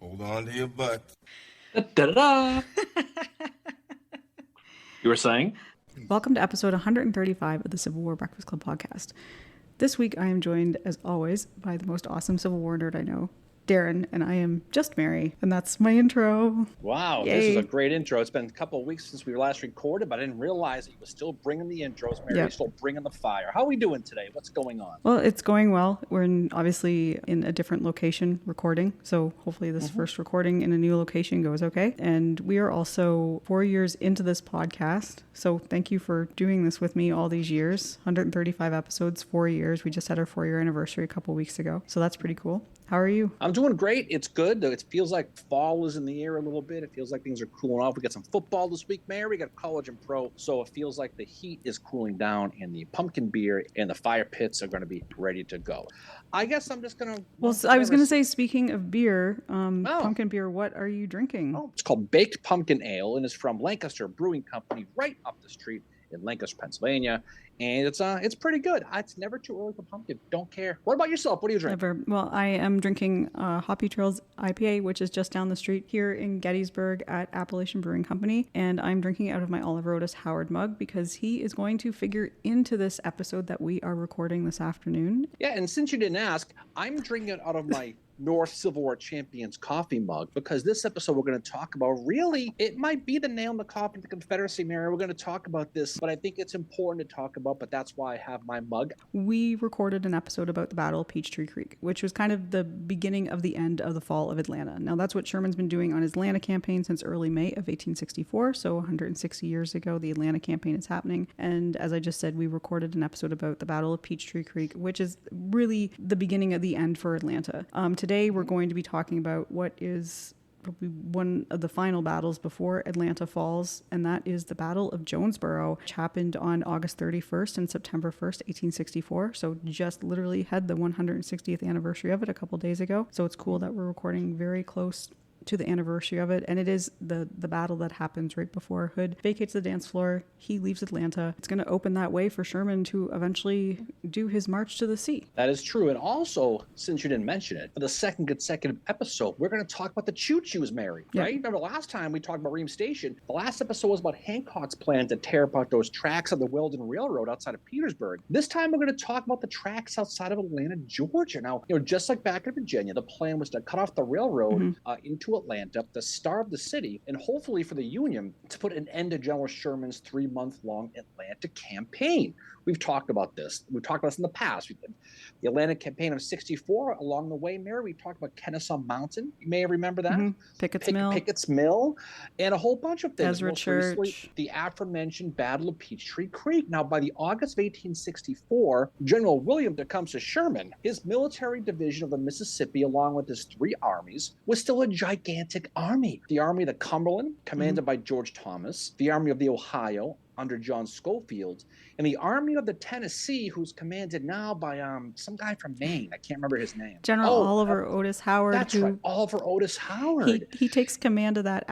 Hold on to your butts. Da-da-da. You were saying? Welcome to episode 135 of the Civil War Breakfast Club podcast. This week I am joined, as always, by the most awesome Civil War nerd I know, Darren, and I am just Mary, and that's my intro. Wow, Yay. This is a great intro. It's been a couple of weeks since we last recorded, but I didn't realize that you were still bringing the intros, Mary. You're still bringing the fire. How are we doing today? What's going on? Well, it's going well. We're obviously in a different location recording, so hopefully this first recording in a new location goes okay. And we are also 4 years into this podcast, so thank you for doing this with me all these years. 135 episodes, 4 years. We just had our 4-year anniversary a couple weeks ago, so that's pretty cool. How are you? I'm doing great. It's good. It feels like fall is in the air a little bit. It feels like things are cooling off. We got some football this week, Mary. We got college and pro. So it feels like the heat is cooling down and the pumpkin beer and the fire pits are going to be ready to go. I guess I'm just going to... Well, I was going to say, speaking of beer, pumpkin beer, what are you drinking? Oh, it's called Baked Pumpkin Ale and it's from Lancaster Brewing Company right up the street in Lancaster, Pennsylvania. And it's pretty good. It's never too early for pumpkin. Don't care. What about yourself? What are you drinking? Never. Well, I am drinking Hoppy Trails IPA, which is just down the street here in Gettysburg at Appalachian Brewing Company. And I'm drinking out of my Oliver Otis Howard mug because he is going to figure into this episode that we are recording this afternoon. Yeah, and since you didn't ask, I'm drinking it out of my North Civil War Champions coffee mug because this episode we're going to talk about, really, it might be the nail in the coffin of the Confederacy, Mary. We're going to talk about this, but I think it's important to talk about, but that's why I have my mug. We recorded an episode about the Battle of Peachtree Creek, which was kind of the beginning of the end of the fall of Atlanta. Now, that's what Sherman's been doing on his Atlanta campaign since early May of 1864, so 160 years ago, the Atlanta campaign is happening. And as I just said, we recorded an episode about the Battle of Peachtree Creek, which is really the beginning of the end for Atlanta. Today, we're going to be talking about what is probably one of the final battles before Atlanta falls, and that is the Battle of Jonesboro, which happened on August 31st and September 1st, 1864. So just literally had the 160th anniversary of it a couple days ago. So it's cool that we're recording very close to the anniversary of it, and it is the battle that happens right before Hood vacates the dance floor. He leaves Atlanta. It's going to open that way for Sherman to eventually do his march to the sea. That is true. And also, since you didn't mention it, for the second consecutive episode, we're going to talk about the choo-choos, Mary, right? Remember last time we talked about Ream Station, the last episode was about Hancock's plan to tear apart those tracks on the Weldon Railroad outside of Petersburg. This time we're going to talk about the tracks outside of Atlanta, Georgia. Now, just like back in Virginia, the plan was to cut off the railroad into Atlanta, to starve the city, and hopefully for the Union to put an end to General Sherman's 3-month-long Atlanta campaign. We've talked about this. We've talked about this in the past. The Atlanta campaign of 64. Along the way, Mary, we talked about Kennesaw Mountain. You may remember that. Pickett's Mill, and a whole bunch of things. Ezra Church. Recently, the aforementioned Battle of Peachtree Creek. Now, by the August of 1864, General William Tecumseh Sherman, his military division of the Mississippi, along with his 3 armies, was still a gigantic army. The Army of the Cumberland, commanded by George Thomas, the Army of the Ohio, under John Schofield, and the Army of the Tennessee, who's commanded now by some guy from Maine. I can't remember his name. General Oliver Otis Howard. That's right, Oliver Otis Howard. He takes command of that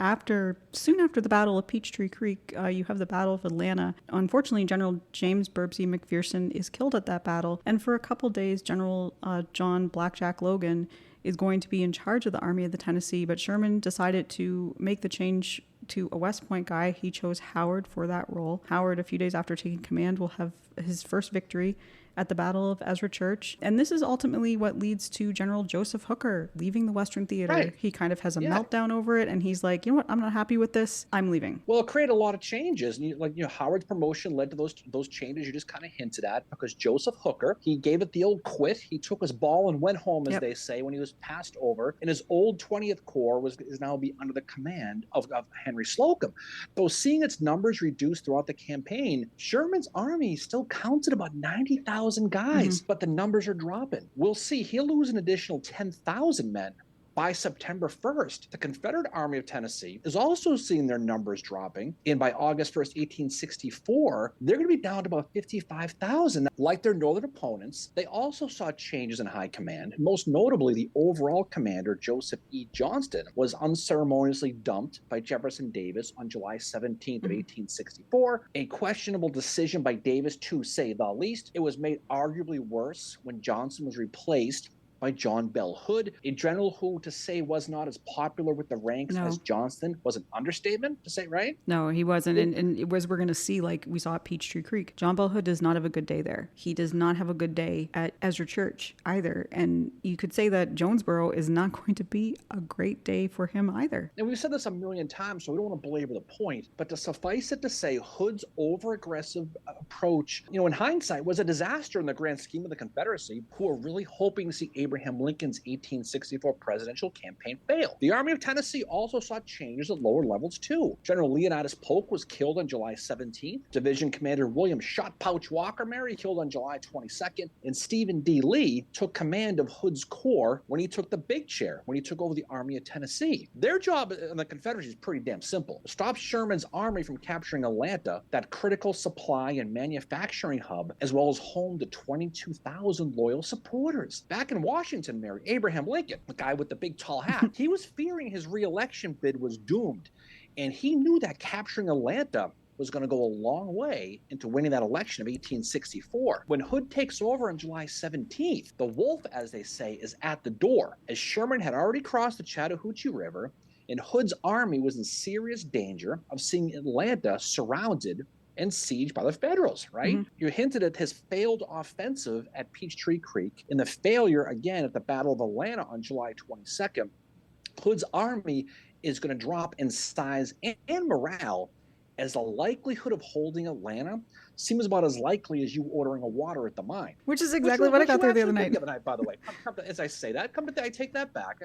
soon after the Battle of Peachtree Creek. You have the Battle of Atlanta. Unfortunately, General James Burbsy McPherson is killed at that battle, and for a couple days, General John Blackjack Logan is going to be in charge of the Army of the Tennessee, but Sherman decided to make the change to a West Point guy. He chose Howard for that role. Howard, a few days after taking command, will have his first victory at the Battle of Ezra Church. And this is ultimately what leads to General Joseph Hooker leaving the Western Theater. Right. He kind of has a meltdown over it, and he's like, you know what, I'm not happy with this. I'm leaving. Well, it created a lot of changes. And Howard's promotion led to those changes you just kind of hinted at, because Joseph Hooker, he gave it the old quit. He took his ball and went home, as they say, when he was passed over. And his old 20th Corps is now be under the command of Henry Slocum. Though seeing its numbers reduced throughout the campaign, Sherman's army still counted about 90,000 guys, but the numbers are dropping. We'll see. He'll lose an additional 10,000 men by September 1st. The Confederate Army of Tennessee is also seeing their numbers dropping. And by August 1st, 1864, they're going to be down to about 55,000. Like their northern opponents, they also saw changes in high command. Most notably, the overall commander, Joseph E. Johnston, was unceremoniously dumped by Jefferson Davis on July 17th of 1864. A questionable decision by Davis, to say the least. It was made arguably worse when Johnston was replaced by John Bell Hood, a general who, to say was not as popular with the ranks as Johnston was an understatement to say, right? No, he wasn't. And it was, we're going to see, like we saw at Peachtree Creek, John Bell Hood does not have a good day there. He does not have a good day at Ezra Church either. And you could say that Jonesboro is not going to be a great day for him either. And we've said this a million times, so we don't want to belabor the point, but to suffice it to say, Hood's over-aggressive approach, in hindsight, was a disaster in the grand scheme of the Confederacy, who were really hoping to see Abraham Lincoln's 1864 presidential campaign fail. The Army of Tennessee also saw changes at lower levels too. General Leonidas Polk was killed on July 17th. Division Commander William Shot Pouch Walker Mary killed on July 22nd. And Stephen D. Lee took command of Hood's corps when he took the big chair, when he took over the Army of Tennessee. Their job in the Confederacy is pretty damn simple. Stop Sherman's army from capturing Atlanta, that critical supply and manufacturing hub, as well as home to 22,000 loyal supporters. Back in Washington, Mary, Abraham Lincoln, the guy with the big tall hat, he was fearing his re-election bid was doomed. And he knew that capturing Atlanta was going to go a long way into winning that election of 1864. When Hood takes over on July 17th, the wolf, as they say, is at the door, as Sherman had already crossed the Chattahoochee River, and Hood's army was in serious danger of seeing Atlanta surrounded and sieged by the Federals, right? Mm-hmm. You hinted at his failed offensive at Peachtree Creek and the failure again at the Battle of Atlanta on July 22nd. Hood's army is going to drop in size and morale, as the likelihood of holding Atlanta seems about as likely as you ordering a water at the mine. Which is exactly what I got there the other night. By the way, as I say that, I take that back.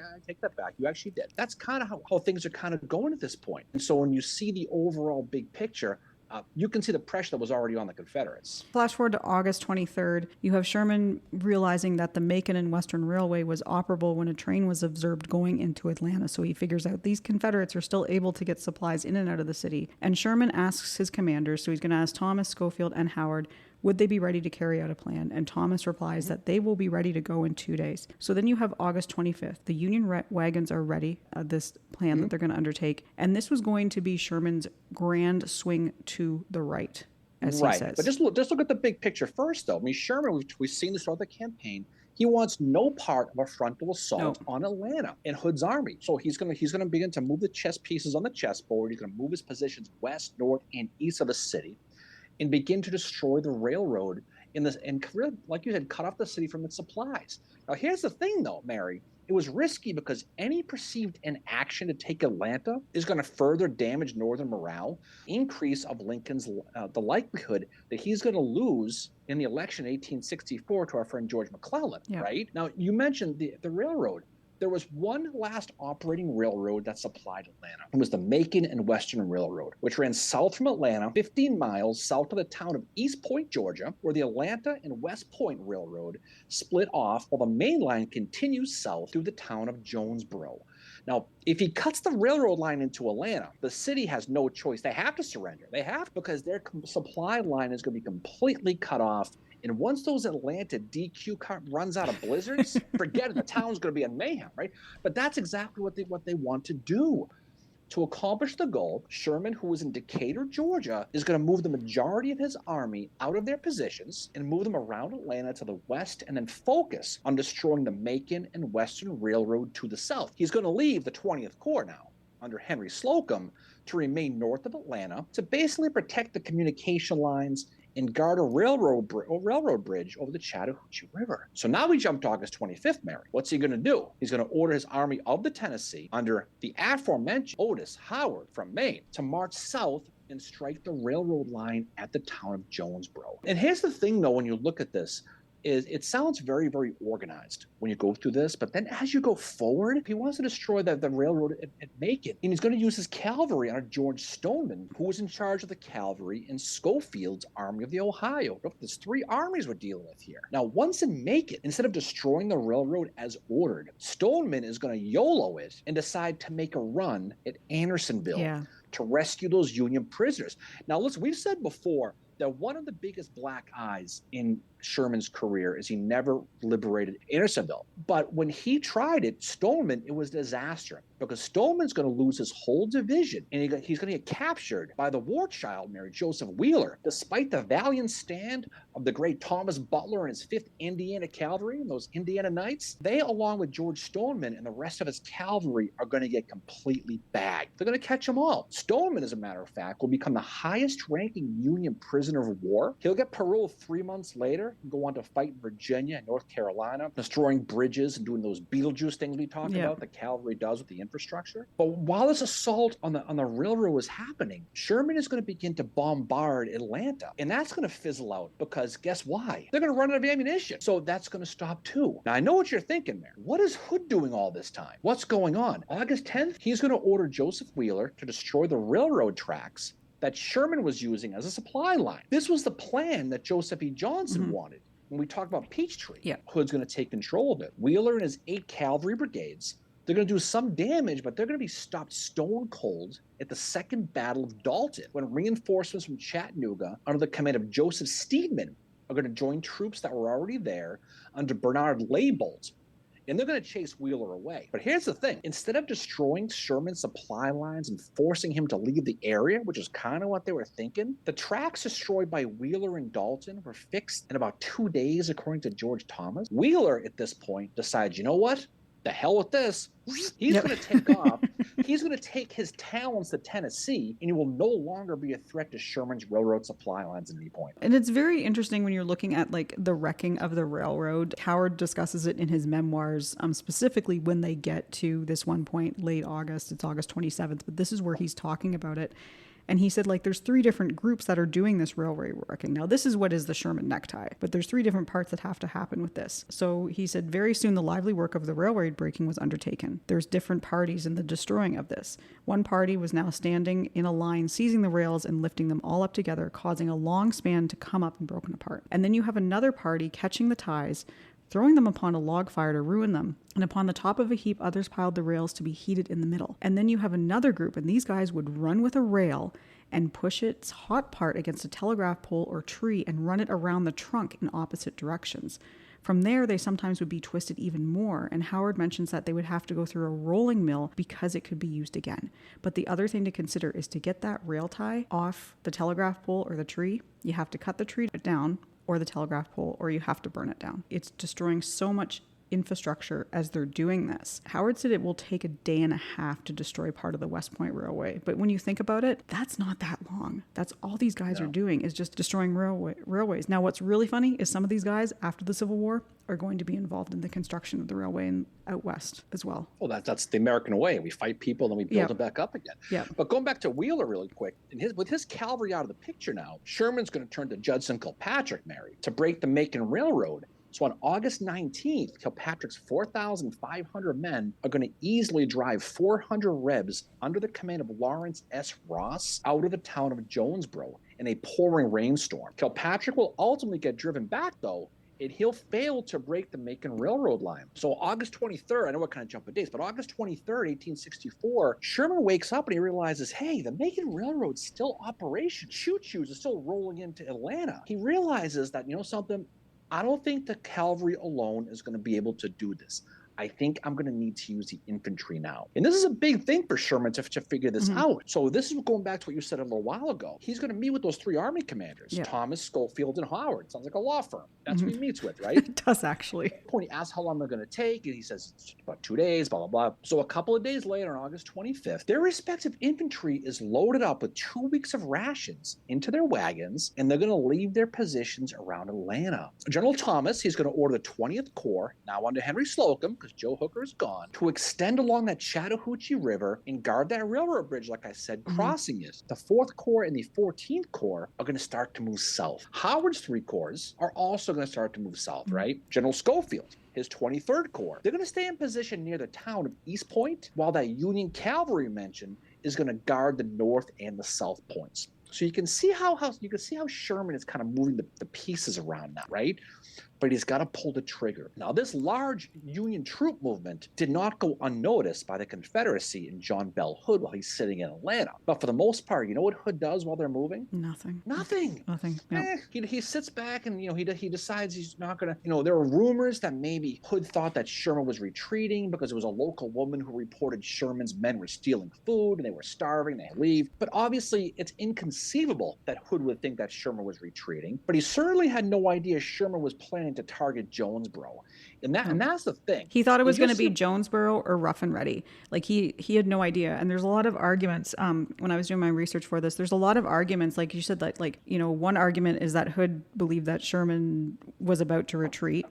You actually did. That's kind of how things are kind of going at this point. And so when you see the overall big picture, you can see the pressure that was already on the Confederates. Flash forward to August 23rd, you have Sherman realizing that the Macon and Western Railway was operable when a train was observed going into Atlanta. So he figures out these Confederates are still able to get supplies in and out of the city. And Sherman asks his commanders, so he's going to ask Thomas, Schofield, and Howard, would they be ready to carry out a plan? And Thomas replies that they will be ready to go in 2 days. So then you have August 25th. The Union wagons are ready, this plan that they're going to undertake. And this was going to be Sherman's grand swing to the right, as he says. But just look at the big picture first, though. I mean, Sherman, we've seen this throughout the campaign. He wants no part of a frontal assault on Atlanta and Hood's army. So he's going to begin to move the chess pieces on the chessboard. He's going to move his positions west, north, and east of the city, and begin to destroy the railroad and like you said, cut off the city from its supplies. Now, here's the thing, though, Mary. It was risky because any perceived inaction to take Atlanta is going to further damage Northern morale, increase of Lincoln's the likelihood that he's going to lose in the election in 1864 to our friend George McClellan, right? Now, you mentioned the railroad. There was one last operating railroad that supplied Atlanta. It was the Macon and Western Railroad, which ran south from Atlanta, 15 miles south of the town of East Point, Georgia, where the Atlanta and West Point Railroad split off, while the main line continues south through the town of Jonesboro. Now, if he cuts the railroad line into Atlanta, the city has no choice. They have to surrender. They have, because their supply line is going to be completely cut off. And once those Atlanta DQ runs out of blizzards, forget it. The town's going to be in mayhem, right? But that's exactly what they want to do. To accomplish the goal, Sherman, who was in Decatur, Georgia, is going to move the majority of his army out of their positions and move them around Atlanta to the west, and then focus on destroying the Macon and Western Railroad to the south. He's going to leave the 20th Corps now, under Henry Slocum, to remain north of Atlanta to basically protect the communication lines and guard a railroad bridge over the Chattahoochee River. So now we jump to August 25th, Mary. What's he going to do? He's going to order his army of the Tennessee under the aforementioned Otis Howard from Maine to march south and strike the railroad line at the town of Jonesboro. And here's the thing, though, when you look at this, is it sounds very, very organized when you go through this, but then as you go forward, he wants to destroy the railroad at Macon, and he's going to use his cavalry under George Stoneman, who was in charge of the cavalry in Schofield's Army of the Ohio. Look, there's three armies we're dealing with here. Now, once in Macon, instead of destroying the railroad as ordered, Stoneman is going to YOLO it and decide to make a run at Andersonville to rescue those Union prisoners. Now, listen, we've said before that one of the biggest black eyes in Sherman's career is he never liberated Andersonville. But when he tried it, Stoneman, it was a disaster, because Stoneman's going to lose his whole division, and he's going to get captured by the war child, Mary Joseph Wheeler. Despite the valiant stand of the great Thomas Butler and his 5th Indiana Cavalry and those Indiana Knights, they, along with George Stoneman and the rest of his cavalry, are going to get completely bagged. They're going to catch them all. Stoneman, as a matter of fact, will become the highest-ranking Union prisoner of war. He'll get parole 3 months later and go on to fight in Virginia and North Carolina, destroying bridges and doing those Beetlejuice things we talked about, the cavalry does with the infrastructure. But while this assault on the railroad was happening, Sherman is going to begin to bombard Atlanta, and that's going to fizzle out because guess why? They're going to run out of ammunition. So that's going to stop too. Now, I know what you're thinking there. What is Hood doing all this time? What's going on? August 10th, he's going to order Joseph Wheeler to destroy the railroad tracks that Sherman was using as a supply line. This was the plan that Joseph E. Johnson wanted. When we talk about Peachtree, Hood's going to take control of it. Wheeler and his 8 cavalry brigades, they're going to do some damage, but they're going to be stopped stone cold at the Second Battle of Dalton, when reinforcements from Chattanooga under the command of Joseph Steedman are going to join troops that were already there under Bernard Laybolt, and they're going to chase Wheeler away. But here's the thing. Instead of destroying Sherman's supply lines and forcing him to leave the area, which is kind of what they were thinking, the tracks destroyed by Wheeler and Dalton were fixed in about 2 days, according to George Thomas. Wheeler, at this point, decides, you know what? The hell with this. He's going to take off. He's going to take his talons to Tennessee, and he will no longer be a threat to Sherman's railroad supply lines at any point. And it's very interesting when you're looking at like the wrecking of the railroad. Howard discusses it in his memoirs, specifically when they get to this one point, late August. It's August 27th, but this is where he's talking about it. And he said, like, there's 3 different groups that are doing this railway working. Now, this is what is the Sherman necktie, but there's 3 different parts that have to happen with this. So he said, very soon the lively work of the railroad breaking was undertaken. There's different parties in the destroying of this. One party was now standing in a line, seizing the rails and lifting them all up together, causing a long span to come up and broken apart. And then you have another party catching the ties, throwing them upon a log fire to ruin them, and upon the top of a heap others piled the rails to be heated in the middle. And then you have another group, and these guys would run with a rail and push its hot part against a telegraph pole or tree and run it around the trunk in opposite directions. From there, they sometimes would be twisted even more, and Howard mentions that they would have to go through a rolling mill because it could be used again. But the other thing to consider is to get that rail tie off the telegraph pole or the tree, you have to cut the tree down, or the telegraph pole, or you have to burn it down. It's destroying so much infrastructure as they're doing this. Howard said it will take a day and a half to destroy part of the West Point Railway. But when you think about it, that's not that long. That's all these guys are doing is just destroying railways. Now, what's really funny is some of these guys, after the Civil War, are going to be involved in the construction of the railway out west as well. Well, that's the American way. We fight people, then we build them back up again. Yeah. But going back to Wheeler really quick, with his cavalry out of the picture now, Sherman's going to turn to Judson Kilpatrick, Mary, to break the Macon Railroad. So on August 19th, Kilpatrick's 4,500 men are going to easily drive 400 Rebs under the command of Lawrence S. Ross out of the town of Jonesboro in a pouring rainstorm. Kilpatrick will ultimately get driven back, though, and he'll fail to break the Macon Railroad line. So August 23rd, I know what kind of jumping dates, but August 23rd, 1864, Sherman wakes up and he realizes, hey, the Macon Railroad's still operation. Choo-choos are still rolling into Atlanta. He realizes that, you know something, I don't think the cavalry alone is going to be able to do this. I think I'm going to need to use the infantry now. And this is a big thing for Sherman to figure this out. So this is going back to what you said a little while ago. He's going to meet with those 3 Army commanders, Thomas, Schofield, and Howard. Sounds like a law firm. That's who he meets with, right? It does, actually. He asks how long they're going to take, and he says it's about 2 days, blah, blah, blah. So a couple of days later, on August 25th, their respective infantry is loaded up with 2 weeks of rations into their wagons, and they're going to leave their positions around Atlanta. General Thomas, he's going to order the 20th Corps, now under Henry Slocum, because Joe Hooker is gone, to extend along that Chattahoochee River and guard that railroad bridge, like I said, crossing it. The 4th Corps and the 14th Corps are going to start to move south. Howard's 3 corps are also going to start to move south, right? General Schofield, his 23rd Corps, they're going to stay in position near the town of East Point, while that Union cavalry mentioned is going to guard the north and the south points. So you can see how Sherman is kind of moving the pieces around now, right? but he's got to pull the trigger. Now, this large Union troop movement did not go unnoticed by the Confederacy and John Bell Hood while he's sitting in Atlanta. But for the most part, you know what Hood does while they're moving? Nothing. Nothing. Yeah. He sits back and, he decides he's not going to, there were rumors that maybe Hood thought that Sherman was retreating because it was a local woman who reported Sherman's men were stealing food and they were starving, they leave. But obviously, it's inconceivable that Hood would think that Sherman was retreating. But he certainly had no idea Sherman was planning to target Jonesboro. And that's the thing. He thought it was going to be Jonesboro or Rough and Ready. Like he had no idea. And there's a lot of arguments. When I was doing my research for this, there's a lot of arguments. Like you said, that one argument is that Hood believed that Sherman was about to retreat,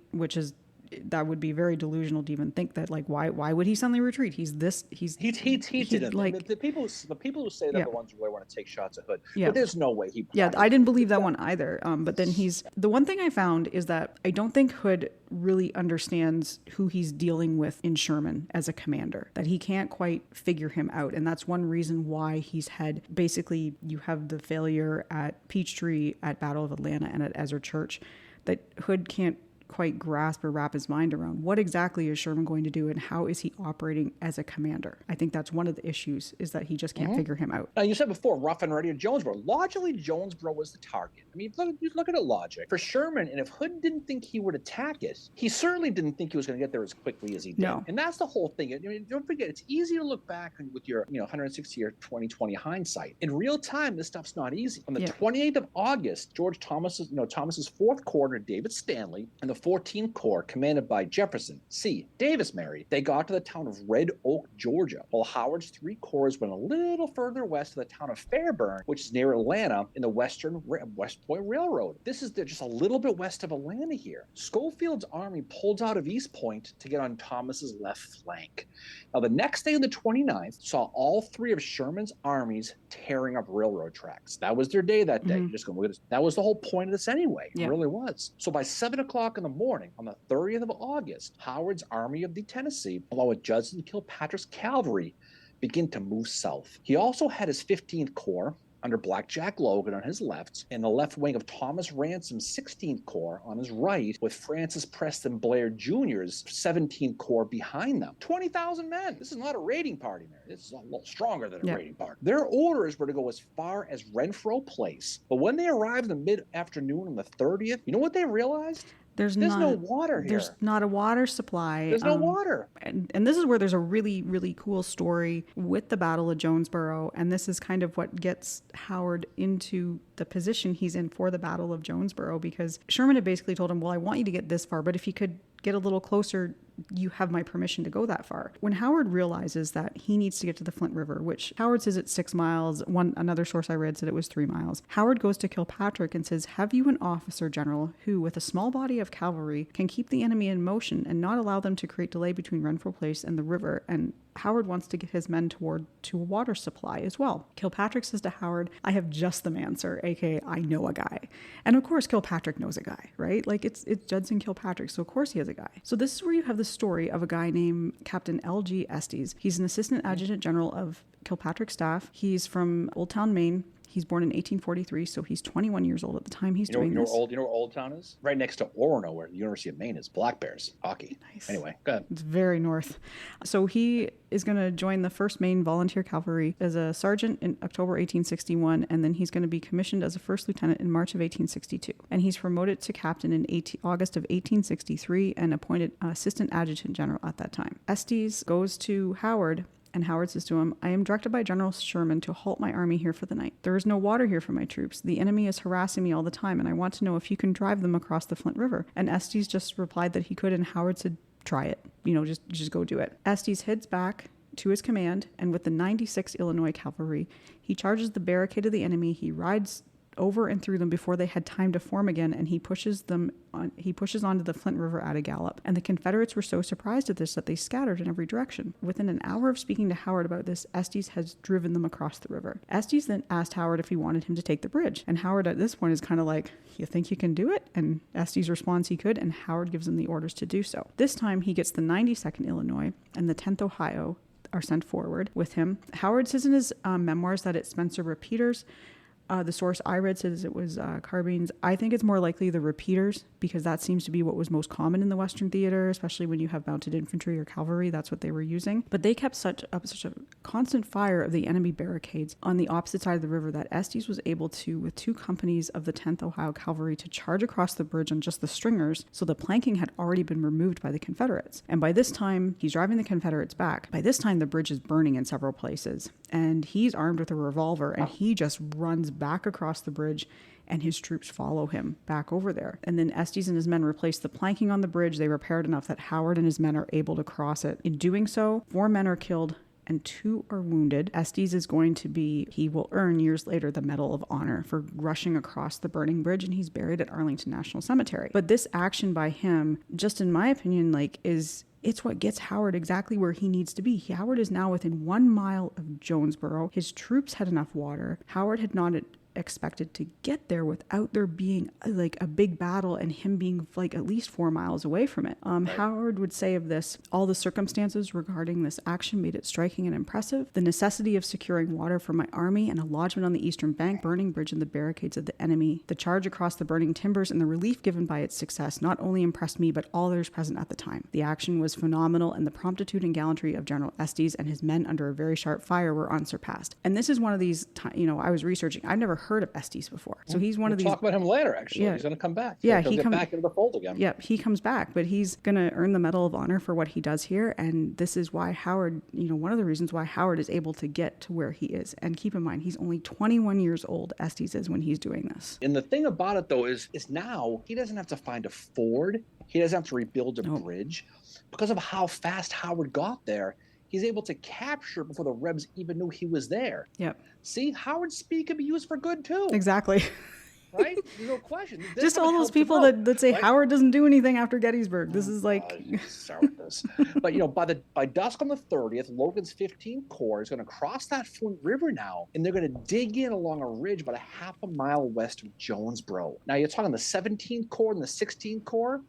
that would be very delusional to even think that. Like, why would he suddenly retreat? He didn't. Like the people who say that yeah. the ones who really want to take shots at Hood. Yeah. But there's no way he. Yeah, I didn't believe that one either. But then the one thing I found is that I don't think Hood really understands who he's dealing with in Sherman as a commander. That he can't quite figure him out, and that's one reason why he's had basically you have the failure at Peachtree, at Battle of Atlanta, and at Ezra Church. That Hood can't quite grasp or wrap his mind around what exactly is Sherman going to do and how is he operating as a commander. I think that's one of the issues, is that he just can't figure him out. Now, you said before, Rough and Ready at Jonesboro. Logically, Jonesboro was the target. I mean, look at it logic. For Sherman, and if Hood didn't think he would attack it, he certainly didn't think he was going to get there as quickly as he did. No. And that's the whole thing. I mean, don't forget, it's easy to look back with your 160 or 2020 hindsight. In real time, this stuff's not easy. On the 28th of August, George Thomas's 4th Corps under David Stanley and the 14th Corps, commanded by Jefferson C. Davis Mary, they got to the town of Red Oak, Georgia, while Howard's 3 corps went a little further west to the town of Fairburn, which is near Atlanta in the West Point Railroad. This is just a little bit west of Atlanta here. Schofield's army pulled out of East Point to get on Thomas's left flank. Now, the next day on the 29th saw all 3 of Sherman's armies tearing up railroad tracks. That was their day that day. That was the whole point of this anyway. It really was. So by 7 o'clock in the morning, on the 30th of August, Howard's Army of the Tennessee, along with Judson Kilpatrick's cavalry, begin to move south. He also had his 15th Corps under Black Jack Logan on his left, and the left wing of Thomas Ransom's 16th Corps on his right, with Francis Preston Blair Jr.'s 17th Corps behind them. 20,000 men. This is not a raiding party, man. This is a little stronger than a raiding party. Their orders were to go as far as Renfro Place, but when they arrived in the mid-afternoon on the 30th, you know what they realized? There's no water here. There's not a water supply. There's no water. And this is where there's a really, really cool story with the Battle of Jonesboro. And this is kind of what gets Howard into the position he's in for the Battle of Jonesboro, because Sherman had basically told him, well, I want you to get this far, but if you could get a little closer, you have my permission to go that far. When Howard realizes that he needs to get to the Flint River, which Howard says it's 6 miles, another source I read said it was 3 miles. Howard goes to Kilpatrick and says, have you an officer general who, with a small body of cavalry, can keep the enemy in motion and not allow them to create delay between Renfro Place and the river? And Howard wants to get his men to a water supply as well. Kilpatrick says to Howard, I have just the man, sir, aka I know a guy. And of course Kilpatrick knows a guy, right? Like it's Judson Kilpatrick, so of course he has a guy. So this is where you have the story of a guy named Captain L.G. Estes. He's an assistant adjutant general of Kilpatrick's staff. He's from Old Town, Maine. He's born in 1843, so he's 21 years old at the time he's doing this. You know where Old Town is? Right next to Orono, where the University of Maine is. Black Bears hockey. Nice. Anyway, go ahead. It's very north. So he is going to join the 1st Maine Volunteer Cavalry as a sergeant in October 1861, and then he's going to be commissioned as a first lieutenant in March of 1862. And he's promoted to captain in August of 1863 and appointed assistant adjutant general at that time. Estes goes to Howard, and Howard says to him, I am directed by General Sherman to halt my army here for the night. There is no water here for my troops. The enemy is harassing me all the time, and I want to know if you can drive them across the Flint River. And Estes just replied that he could, and Howard said, try it. Just go do it. Estes heads back to his command, and with the 96th Illinois Cavalry, he charges the barricade of the enemy. He rides over and through them before they had time to form again, and he pushes onto the Flint River at a gallop. And the Confederates were so surprised at this that they scattered in every direction. Within an hour of speaking to Howard about this, Estes has driven them across the river. Estes then asked Howard if he wanted him to take the bridge, and Howard at this point is kind of like, you think you can do it? And Estes responds he could, and Howard gives him the orders to do so. This time he gets the 92nd Illinois and the 10th Ohio are sent forward with him. Howard says in his memoirs that it's Spencer Repeaters, The source I read says it was carbines. I think it's more likely the repeaters, because that seems to be what was most common in the Western theater, especially when you have mounted infantry or cavalry. That's what they were using. But they kept such a constant fire of the enemy barricades on the opposite side of the river that Estes was able to, with 2 companies of the 10th Ohio Cavalry, to charge across the bridge on just the stringers, so the planking had already been removed by the Confederates. And by this time, he's driving the Confederates back. By this time, the bridge is burning in several places, and he's armed with a revolver, and he just runs back across the bridge, and his troops follow him back over there. And then Estes and his men replace the planking on the bridge. They repaired enough that Howard and his men are able to cross it. In doing so, 4 men are killed and 2 are wounded. Estes is going to he will earn years later the Medal of Honor for rushing across the burning bridge, and he's buried at Arlington National Cemetery. But this action by him, just in my opinion, it's what gets Howard exactly where he needs to be. Howard is now within 1 mile of Jonesboro. His troops had enough water. Howard had not expected to get there without there being like a big battle and him being like at least 4 miles away from it. Howard would say of this, all the circumstances regarding this action made it striking and impressive. The necessity of securing water for my army and a lodgment on the eastern bank, burning bridge and the barricades of the enemy, the charge across the burning timbers, and the relief given by its success not only impressed me but all others present at the time. The action was phenomenal, and the promptitude and gallantry of General Estes and his men under a very sharp fire were unsurpassed. And this is one of these, I was researching. I've never heard of Estes before. So he's one of these. We'll talk about him later, actually. Yeah. He's going to come back. Yeah, he'll get back into the fold again. Yeah, he comes back, but he's going to earn the Medal of Honor for what he does here. And this is why Howard, one of the reasons why Howard is able to get to where he is. And keep in mind, he's only 21 years old, Estes is, when he's doing this. And the thing about it, though, is now he doesn't have to find a ford. He doesn't have to rebuild a bridge. Because of how fast Howard got there, he's able to capture before the Rebs even knew he was there. Yep. See, Howard's speed can be used for good, too. Exactly. Right? No question. Just all those people that say, right? Howard doesn't do anything after Gettysburg. This is like... Sorry with this. But, by dusk on the 30th, Logan's 15th Corps is going to cross that Flint River now, and they're going to dig in along a ridge about a half a mile west of Jonesboro. Now, you're talking the 17th Corps and the 16th Corps.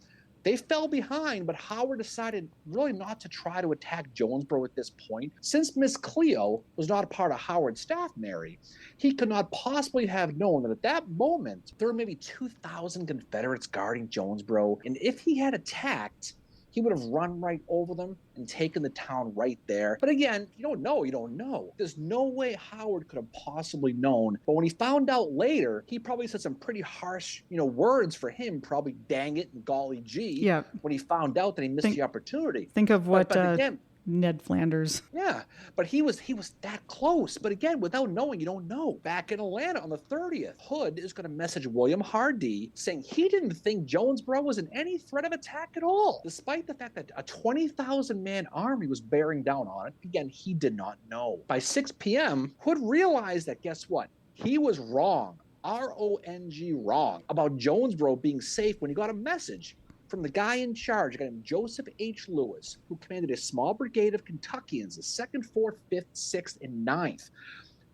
They fell behind, but Howard decided really not to try to attack Jonesboro at this point. Since Miss Cleo was not a part of Howard's staff, Mary, he could not possibly have known that at that moment, there were maybe 2,000 Confederates guarding Jonesboro. And if he had attacked, he would have run right over them and taken the town right there. But again, you don't know. There's no way Howard could have possibly known. But when he found out later, he probably said some pretty harsh, words for him, probably dang it and golly gee, when he found out that he missed the opportunity. Think of what... But again, Ned Flanders. Yeah, but he was that close. But again, without knowing, you don't know. Back in Atlanta on the 30th, Hood is going to message William Hardee saying he didn't think Jonesboro was in any threat of attack at all, despite the fact that a 20,000-man army was bearing down on it. Again, he did not know. By 6 p.m., Hood realized that, guess what? He was wrong. R-O-N-G wrong about Jonesboro being safe when he got a message from the guy in charge, a guy named Joseph H. Lewis, who commanded a small brigade of Kentuckians, the 2nd, 4th, 5th, 6th, and 9th,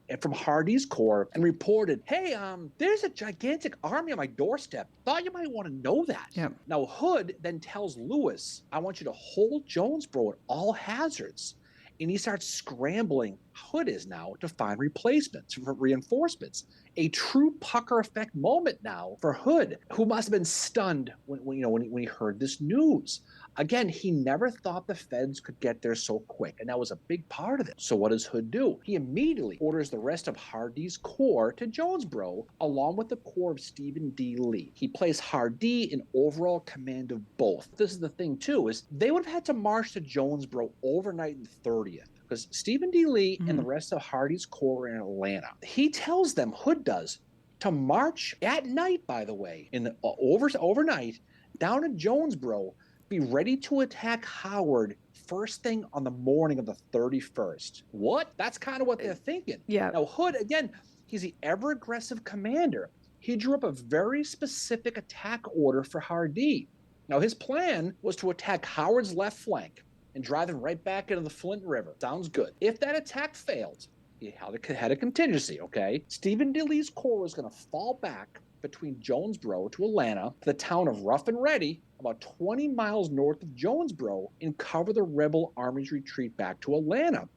and from Hardee's Corps, and reported, hey, there's a gigantic army on my doorstep. Thought you might want to know that. Yep. Now, Hood then tells Lewis, I want you to hold Jonesboro at all hazards. And he starts scrambling, Hood is now, to find replacements, for reinforcements. A true Pucker effect moment now for Hood, who must have been stunned when he heard this news. Again, he never thought the feds could get there so quick, and that was a big part of it. So what does Hood do? He immediately orders the rest of Hardee's Corps to Jonesboro, along with the Corps of Stephen D. Lee. He placed Hardee in overall command of both. This is the thing, too, is they would have had to march to Jonesboro overnight in the 30th. Because Stephen D. Lee and the rest of Hardee's Corps are in Atlanta. He tells them, Hood does, to march at night, by the way, overnight, down to Jonesboro, be ready to attack Howard first thing on the morning of the 31st. What? That's kind of what they're thinking. Yeah. Now, Hood, again, he's the ever-aggressive commander. He drew up a very specific attack order for Hardee. Now, his plan was to attack Howard's left flank and drive him right back into the Flint River. Sounds good. If that attack failed, he had a contingency, okay? Stephen D. Lee's Corps was going to fall back between Jonesboro to Atlanta to the town of Rough and Ready, about 20 miles north of Jonesboro, and cover the rebel army's retreat back to Atlanta.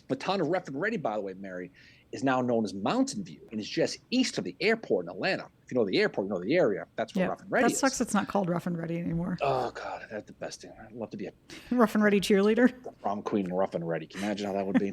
The town of Rough and Ready, by the way, Mary, is now known as Mountain View and is just east of the airport in Atlanta. If you know the airport, you know the area. That's where Rough and Ready is. That sucks it's not called Rough and Ready anymore. Oh, God, that's the best thing. I'd love to be a Rough and Ready cheerleader. prom queen in Rough and Ready. Can you imagine how that would be?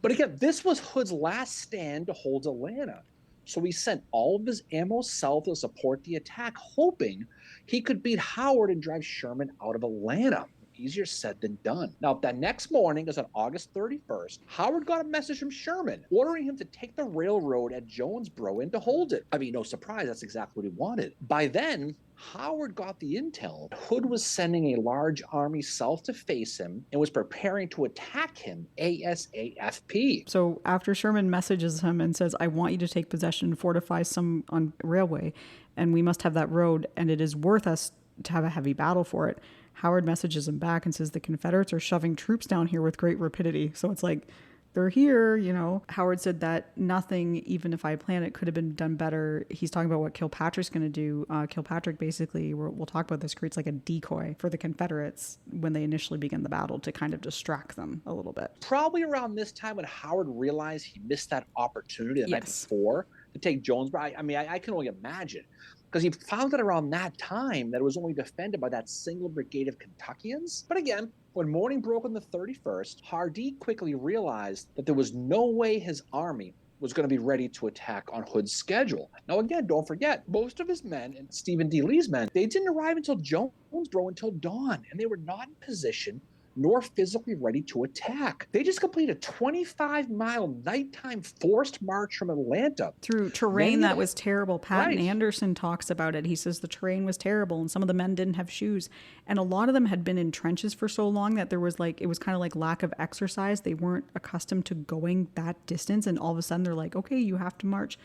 But again, this was Hood's last stand to hold Atlanta. So he sent all of his ammo south to support the attack, hoping he could beat Howard and drive Sherman out of Atlanta. Easier said than done. Now, that next morning, as on August 31st, Howard got a message from Sherman ordering him to take the railroad at Jonesboro and to hold it. I mean, no surprise, that's exactly what he wanted. By then, Howard got the intel. Hood was sending a large army south to face him and was preparing to attack him ASAP. So after Sherman messages him and says, I want you to take possession and fortify some on railway, and we must have that road, and it is worth us to have a heavy battle for it, Howard messages him back and says the Confederates are shoving troops down here with great rapidity. So it's like, they're here, you know. Howard said that nothing, even if I planned it, could have been done better. He's talking about what Kilpatrick's going to do. Kilpatrick basically, we'll talk about this, creates like a decoy for the Confederates when they initially begin the battle to kind of distract them a little bit. Probably around this time when Howard realized he missed that opportunity the night before to take Jonesboro. I mean, I can only imagine. Because he found out around that time that it was only defended by that single brigade of Kentuckians. But again, when morning broke on the 31st, Hardee quickly realized that there was no way his army was going to be ready to attack on Hood's schedule. Now, again, don't forget, most of his men and Stephen D. Lee's men, they didn't arrive until Jonesboro until dawn, and they were not in position nor physically ready to attack. They just completed a 25-mile nighttime forced march from Atlanta. Through terrain that was terrible. Patton Anderson talks about it. He says the terrain was terrible and some of the men didn't have shoes. And a lot of them had been in trenches for so long that there was like, it was kind of like lack of exercise. They weren't accustomed to going that distance. And all of a sudden they're like, okay, you have to march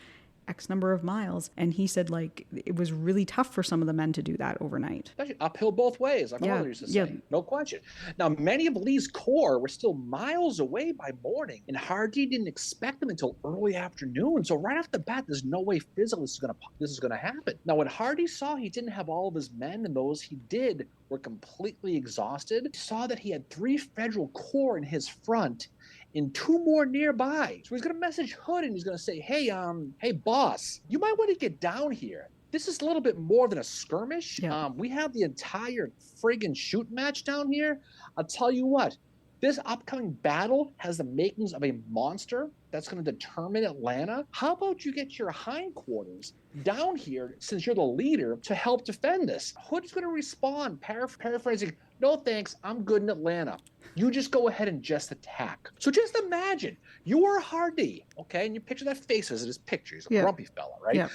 X number of miles. And he said like it was really tough for some of the men to do that overnight. Especially uphill both ways, like my mother used to say. No question. Now, many of Lee's corps were still miles away by morning, and Hardee didn't expect them until early afternoon. So right off the bat, there's no way physically this is gonna happen. Now, when Hardee saw he didn't have all of his men, and those he did were completely exhausted, he saw that he had 3 Federal corps in his front and 2 more nearby. So he's going to message Hood and he's going to say, hey, boss, you might want to get down here. This is a little bit more than a skirmish. Yeah. We have the entire friggin' shoot match down here. I'll tell you what, this upcoming battle has the makings of a monster that's going to determine Atlanta. How about you get your hindquarters down here, since you're the leader, to help defend this? Hood's going to respond, paraphrasing, no thanks, I'm good in Atlanta. You just go ahead and just attack. So just imagine, you are Hardee, okay? And you picture that face as his picture. He's a grumpy fella, right? Yeah.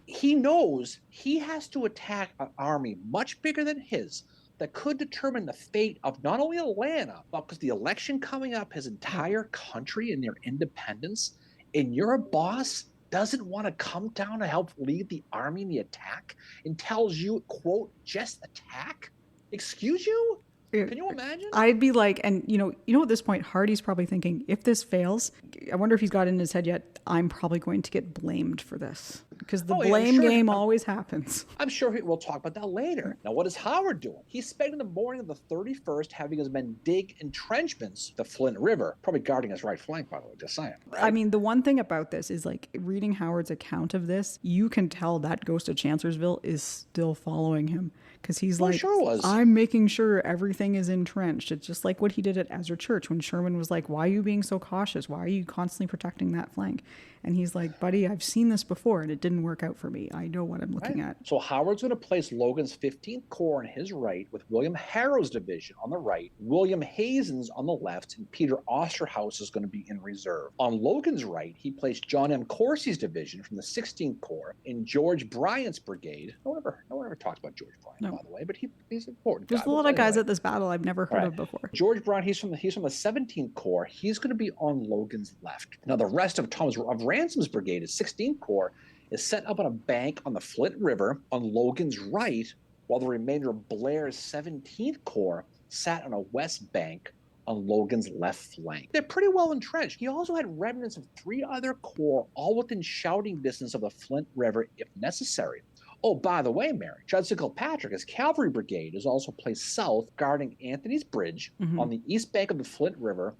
He knows he has to attack an army much bigger than his that could determine the fate of not only Atlanta, but because the election coming up, his entire country and their independence, and your boss doesn't want to come down to help lead the army in the attack and tells you, quote, just attack? Excuse you? Can you imagine? I'd be like, and you know, at this point, Hardee's probably thinking, if this fails, I wonder if he's got in his head yet, I'm probably going to get blamed for this. Because the blame game always happens. I'm sure we'll talk about that later. Now, what is Howard doing? He's spending the morning of the 31st having his men dig entrenchments the Flint River, probably guarding his right flank, by the way, just saying. Right? I mean, the one thing about this is like reading Howard's account of this, you can tell that ghost of Chancellorsville is still following him. Because he's like, I'm making sure everything is entrenched. It's just like what he did at Ezra Church when Sherman was like, why are you being so cautious? Why are you constantly protecting that flank? And he's like, buddy, I've seen this before and it didn't work out for me. I know what I'm looking at. So Howard's going to place Logan's 15th Corps on his right with William Harrow's division on the right, William Hazen's on the left, and Peter Osterhaus is going to be in reserve. On Logan's right, he placed John M. Corsi's division from the 16th Corps in George Bryant's brigade. No one ever talks about George Bryant, by the way, but he's important. There's a lot of guys at this battle I've never heard of before. George Bryant, he's from the 17th Corps. He's going to be on Logan's left. Now, the rest of Ransom's brigade, his 16th Corps, is set up on a bank on the Flint River on Logan's right, while the remainder of Blair's 17th Corps sat on a west bank on Logan's left flank. They're pretty well entrenched. He also had remnants of 3 other corps, all within shouting distance of the Flint River if necessary. Oh, by the way, Mary, Judson Kilpatrick, his cavalry brigade, is also placed south, guarding Anthony's Bridge on the east bank of the Flint River,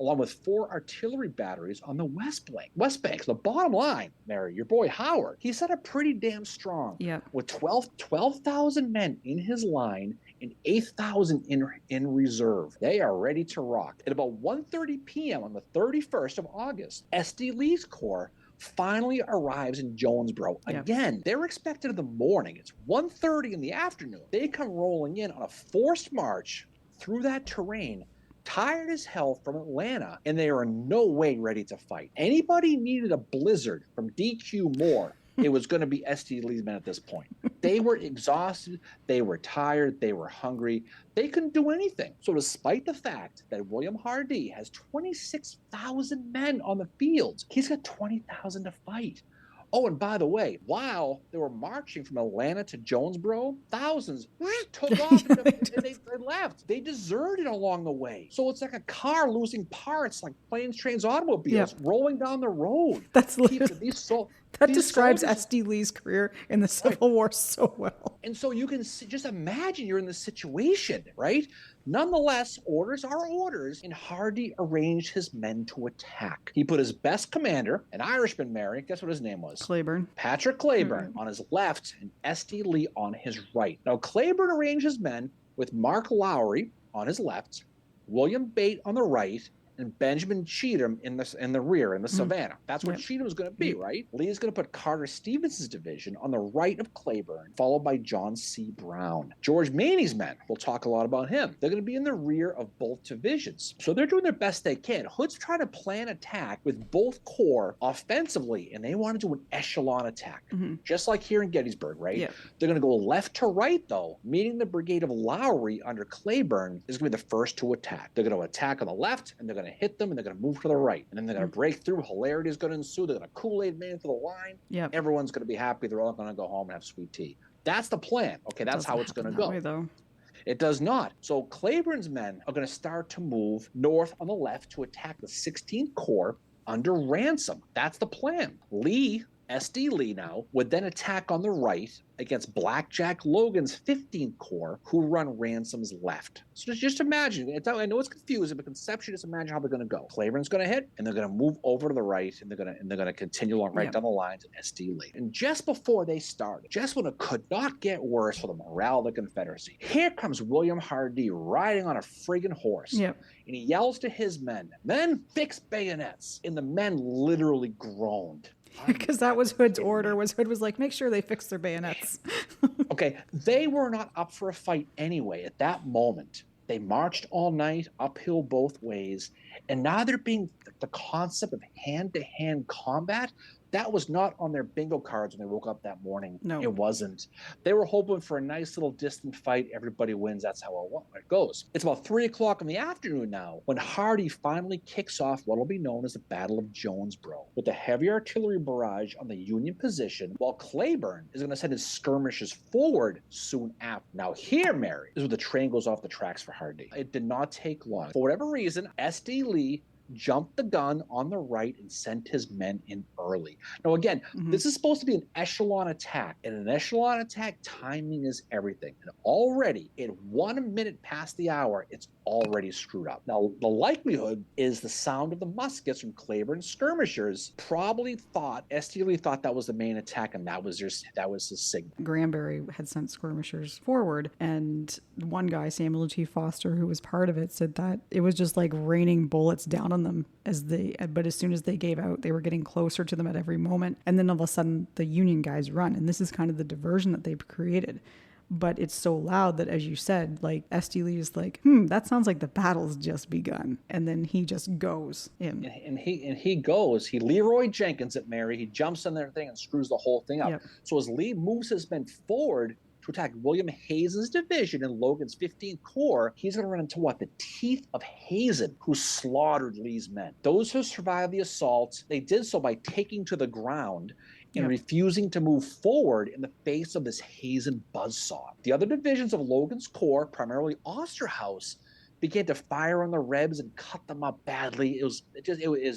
along with 4 artillery batteries on the west bank. So the bottom line, Mary, your boy Howard, he set up pretty damn strong. Yep. With 12,000 men in his line and 8,000 in reserve. They are ready to rock. At about 1:30 p.m. on the 31st of August, S.D. Lee's Corps finally arrives in Jonesboro. Yep. Again, they're expected in the morning. It's 1:30 in the afternoon. They come rolling in on a forced march through that terrain, tired as hell from Atlanta, and they are in no way ready to fight. Anybody needed a blizzard from DQ Moore, it was going to be S.D. Lee's men at this point. They were exhausted, they were tired, they were hungry. They couldn't do anything. So despite the fact that William Hardee has 26,000 men on the field, he's got 20,000 to fight. Oh, and by the way, while they were marching from Atlanta to Jonesboro, thousands took off and they left. They deserted along the way. So it's like a car losing parts, like planes, trains, automobiles, rolling down the road. That's literally... That describes S.D. Lee's career in the Civil War so well. And so you can just imagine you're in this situation, right? Nonetheless, orders are orders, and Hardee arranged his men to attack. He put his best commander, an Irishman, Mary, guess what his name was? Claiborne. Patrick Claiborne on his left and S.D. Lee on his right. Now, Claiborne arranged his men with Mark Lowry on his left, William Bate on the right, and Benjamin Cheatham in the rear, in the Savannah. That's what Cheatham was going to be, right? Lee is going to put Carter Stevenson's division on the right of Claiborne, followed by John C. Brown. George Maney's men, we'll talk a lot about him. They're going to be in the rear of both divisions. So they're doing their best they can. Hood's trying to plan attack with both corps offensively, and they want to do an echelon attack, just like here in Gettysburg, right? Yeah. They're going to go left to right, though, meaning the brigade of Lowry under Claiborne is going to be the first to attack. They're going to attack on the left, and they're going to hit them, and they're going to move to the right, and then they're going to break through. Hilarity is going to ensue. They're going to Kool-Aid man to the line. Everyone's going to be happy. They're all going to go home and have sweet tea. That's the plan. Okay, that's how it's going to go. Way, though. It does not. So Claiborne's men are going to start to move north on the left to attack the 16th Corps under Ransom. That's the plan. Lee, S.D. Lee now, would then attack on the right against Blackjack Logan's 15th Corps, who run Ransom's left. So just imagine, I know it's confusing, but conceptually just imagine how they're going to go. Claiborne's going to hit, and they're going to move over to the right, and they're going to continue along right down the line to S.D. Lee. And just before they started, just when it could not get worse for the morale of the Confederacy, here comes William Hardee riding on a friggin' horse. And he yells to his men, "Men, fix bayonets." And the men literally groaned. Because that was Hood's order. Hood was like, make sure they fix their bayonets. Okay, they were not up for a fight anyway at that moment. They marched all night, uphill both ways, and now they're being the concept of hand-to-hand combat. That was not on their bingo cards when they woke up that morning. No. It wasn't. They were hoping for a nice little distant fight. Everybody wins. That's how it goes. It's about 3 o'clock in the afternoon now when Hardee finally kicks off what will be known as the Battle of Jonesboro with a heavy artillery barrage on the Union position, while Claiborne is going to send his skirmishers forward soon after. Now here, Mary, is where the train goes off the tracks for Hardee. It did not take long. For whatever reason, S.D. Lee jumped the gun on the right and sent his men in early. Now, again, this is supposed to be an echelon attack, and an echelon attack, timing is everything. And already, in 1 minute past the hour, it's already screwed up. Now, the likelihood is the sound of the muskets from Claiborne's skirmishers probably thought, S.D. Lee thought that was the main attack, and that was his signal. Granbury had sent skirmishers forward, and one guy, Samuel T. Foster, who was part of it, said that it was just like raining bullets down on them but as soon as they gave out, they were getting closer to them at every moment. And then all of a sudden the Union guys run, and this is kind of the diversion that they've created. But it's so loud that, as you said, like S.D. Lee is like, that sounds like the battle's just begun. And then he just goes in. And he goes, he Leroy Jenkins it, Mary. He jumps on their thing and screws the whole thing up. So as Lee moves his men forward to attack William Hazen's division in Logan's 15th Corps, he's going to run into the teeth of Hazen, who slaughtered Lee's men. Those who survived the assault, they did so by taking to the ground and refusing to move forward in the face of this Hazen buzzsaw. The other divisions of Logan's Corps, primarily Osterhaus, began to fire on the Rebs and cut them up badly. It was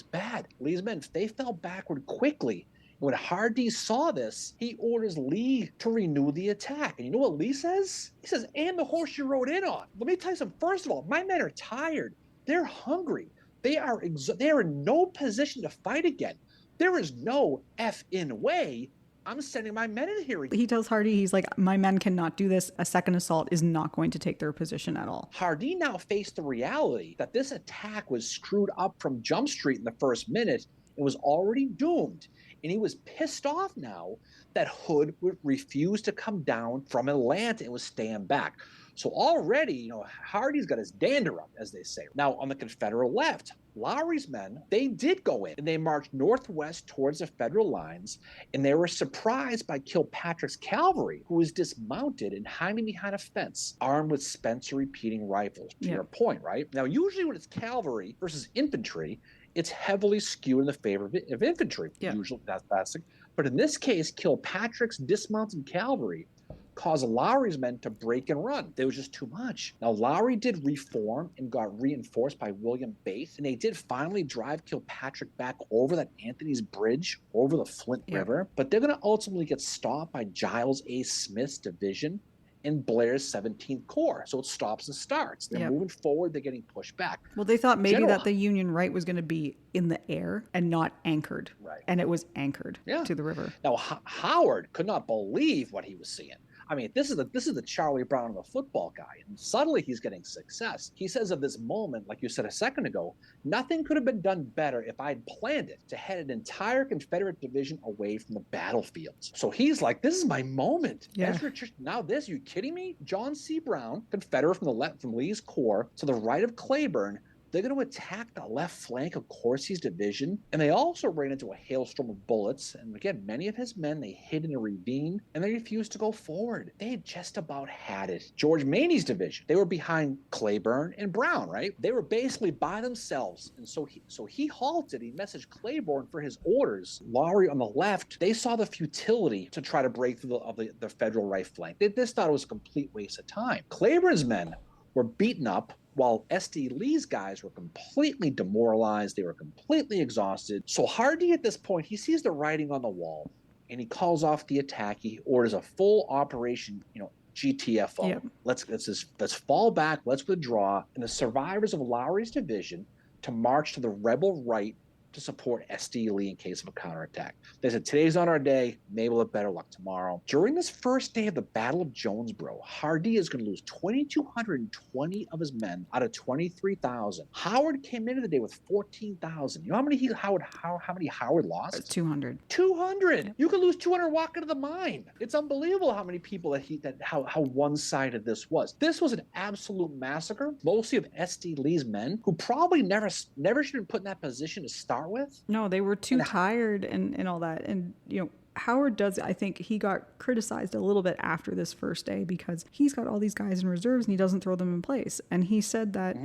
bad. Lee's men, they fell backward quickly. When Hardee saw this, he orders Lee to renew the attack. And you know what Lee says? He says, "And the horse you rode in on." Let me tell you something. First of all, my men are tired. They're hungry. They are in no position to fight again. There is no effing way I'm sending my men in here. He tells Hardy, he's like, my men cannot do this. A second assault is not going to take their position at all. Hardy now faced the reality that this attack was screwed up from Jump Street in the first minute and was already doomed. And he was pissed off now that Hood would refuse to come down from Atlanta and was staying back. So already, Hardy's got his dander up, as they say. Now, on the Confederate left, Lowry's men, they did go in and they marched northwest towards the Federal lines, and they were surprised by Kilpatrick's cavalry, who was dismounted and hiding behind a fence, armed with Spencer repeating rifles. To your point, right? Now, usually when it's cavalry versus infantry, it's heavily skewed in the favor of infantry. Usually that's basic. But in this case, Kilpatrick's dismounted cavalry caused Lowry's men to break and run. There was just too much. Now, Lowry did reform and got reinforced by William Bath, and they did finally drive Kilpatrick back over that Anthony's Bridge, over the Flint River, but they're going to ultimately get stopped by Giles A. Smith's division and Blair's 17th Corps. So it stops and starts. They're moving forward. They're getting pushed back. Well, they thought maybe that the Union right was going to be in the air and not anchored. Right. And it was anchored to the river. Now, Howard could not believe what he was seeing. I mean, this is the Charlie Brown of the football guy, and suddenly he's getting success. He says of this moment, like you said a second ago, nothing could have been done better if I'd planned it to head an entire Confederate division away from the battlefields. So he's like, this is my moment. Now this, you kidding me? John C. Brown, Confederate from the left, from Lee's Corps to the right of Cleburne, they're going to attack the left flank of Corsi's division, and they also ran into a hailstorm of bullets. And again, many of his men, they hid in a ravine, and they refused to go forward. They had just about had it. George Maney's division, they were behind Cleburne and Brown, right? They were basically by themselves, and so he halted. He messaged Claiborne for his orders. Lowry on the left, they saw the futility to try to break through the Federal right flank. They just thought it was a complete waste of time. Claiborne's men were beaten up, while S.D. Lee's guys were completely demoralized. They were completely exhausted. So Hardy, at this point, he sees the writing on the wall, and he calls off the attack. He orders a full operation, GTFO. Let's fall back. Let's withdraw. And the survivors of Lowry's division to march to the rebel right to support S.D. Lee in case of a counterattack. They said, today's not our day. Maybe we'll have better luck tomorrow. During this first day of the Battle of Jonesboro, Hardy is going to lose 2,220 of his men out of 23,000. Howard came into the day with 14,000. You know how many Howard lost? 200. 200. Yep. You could lose 200 walking to the mine. It's unbelievable how many people how one-sided this was. This was an absolute massacre, mostly of S.D. Lee's men, who probably never should have been put in that position to start with. No, they were too tired and all that. And, Howard I think he got criticized a little bit after this first day because he's got all these guys in reserves and he doesn't throw them in place. And he said that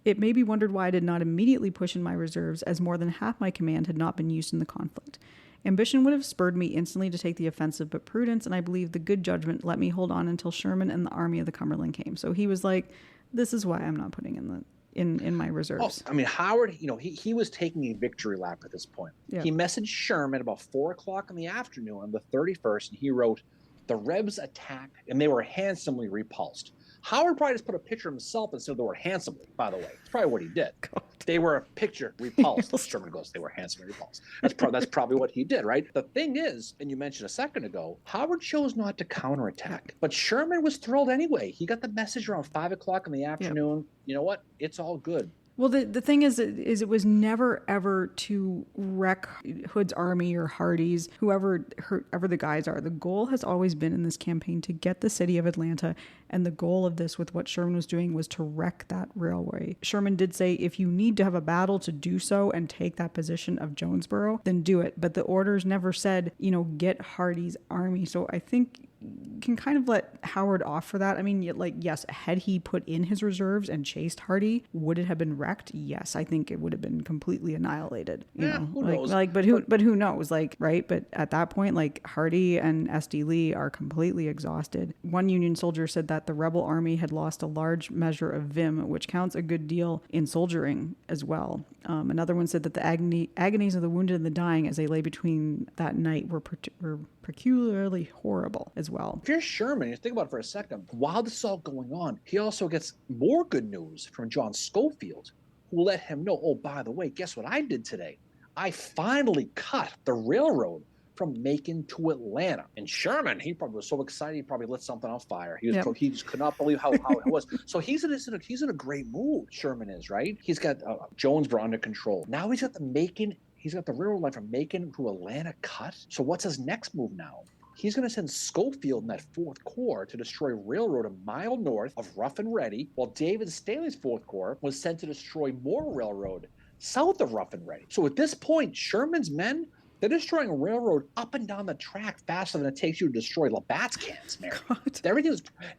it made me wondered why I did not immediately push in my reserves, as more than half my command had not been used in the conflict. Ambition would have spurred me instantly to take the offensive, but prudence, and I believe the good judgment, let me hold on until Sherman and the Army of the Cumberland came. So he was like, this is why I'm not putting in my reserves. I mean, Howard, he was taking a victory lap at this point. Yeah. He messaged Sherman about 4:00 in the afternoon on the 31st, and he wrote, the Rebs attack, and they were handsomely repulsed. Howard probably just put a picture of himself and said they were handsomely, by the way. That's probably what he did. God. They were a picture repulsed. Sherman goes, they were handsomely repulsed. That's probably what he did, right? The thing is, and you mentioned a second ago, Howard chose not to counterattack. But Sherman was thrilled anyway. He got the message around 5:00 in the afternoon. Yeah. You know what? It's all good. Well, the thing is it was never ever to wreck Hood's army or Hardy's, whoever the guys are. The goal has always been in this campaign to get the city of Atlanta, and the goal of this with what Sherman was doing was to wreck that railway. Sherman did say, if you need to have a battle to do so and take that position of Jonesboro, then do it. But the orders never said, get Hardy's army. So I think you can kind of let Howard off for that. I mean, yes, had he put in his reserves and chased Hardy, would it have been wrecked? Yes, I think it would have been completely annihilated. Who knows? But who knows? Right? But at that point, Hardy and S.D. Lee are completely exhausted. One Union soldier said that the rebel army had lost a large measure of vim, which counts a good deal in soldiering as well. Another one said that the agonies of the wounded and the dying as they lay between that night were peculiarly horrible as well. If you're Sherman, you think about it for a second, while this is all going on, he also gets more good news from John Schofield, who let him know, oh, by the way, guess what I did today? I finally cut the railroad from Macon to Atlanta. And Sherman, he probably was so excited, he probably lit something on fire. He just could not believe how it was. So he's in a great mood, Sherman is, right? He's got Jonesboro under control. Now he's got the railroad line from Macon to Atlanta cut. So what's his next move now? He's going to send Schofield and that 4th Corps to destroy railroad a mile north of Rough and Ready, while David Staley's 4th Corps was sent to destroy more railroad south of Rough and Ready. So at this point, Sherman's men, they're destroying a railroad up and down the track faster than it takes you to destroy Labatt's cans, Mary.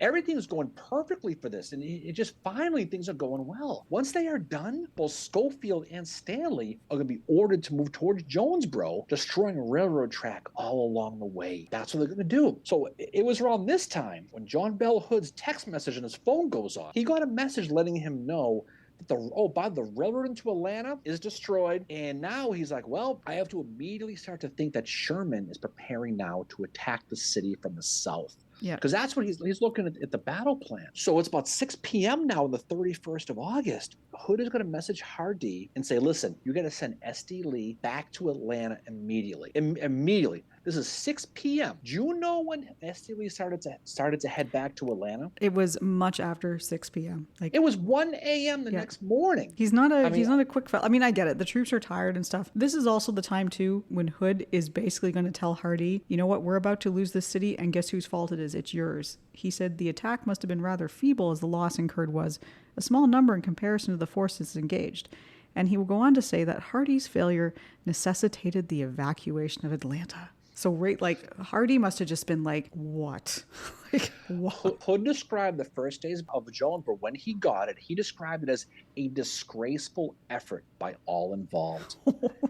Everything is going perfectly for this, and it just finally things are going well. Once they are done, both Schofield and Stanley are going to be ordered to move towards Jonesboro, destroying a railroad track all along the way. That's what they're going to do. So it was around this time when John Bell Hood's text message on his phone goes off. He got a message letting him know the railroad into Atlanta is destroyed. And now he's like, well, I have to immediately start to think that Sherman is preparing now to attack the city from the south. Yeah. Because that's what he's looking at the battle plan. So it's about 6 p.m. now on the 31st of August. Hood is going to message Hardee and say, listen, you got to send S.D. Lee back to Atlanta immediately. Immediately. This is 6 p.m. Do you know when S.D. Lee started to head back to Atlanta? It was much after 6 p.m. It was 1 a.m. the next morning. He's not a quick fellow. I mean, I get it. The troops are tired and stuff. This is also the time, too, when Hood is basically going to tell Hardee, you know what, we're about to lose this city, and guess whose fault it is? It's yours. He said the attack must have been rather feeble as the loss incurred was a small number in comparison to the forces engaged. And he will go on to say that Hardee's failure necessitated the evacuation of Atlanta. So, Hardee must have just been like, what? What? Hood described the first days of Jonesboro, when he got it, he described it as a disgraceful effort by all involved.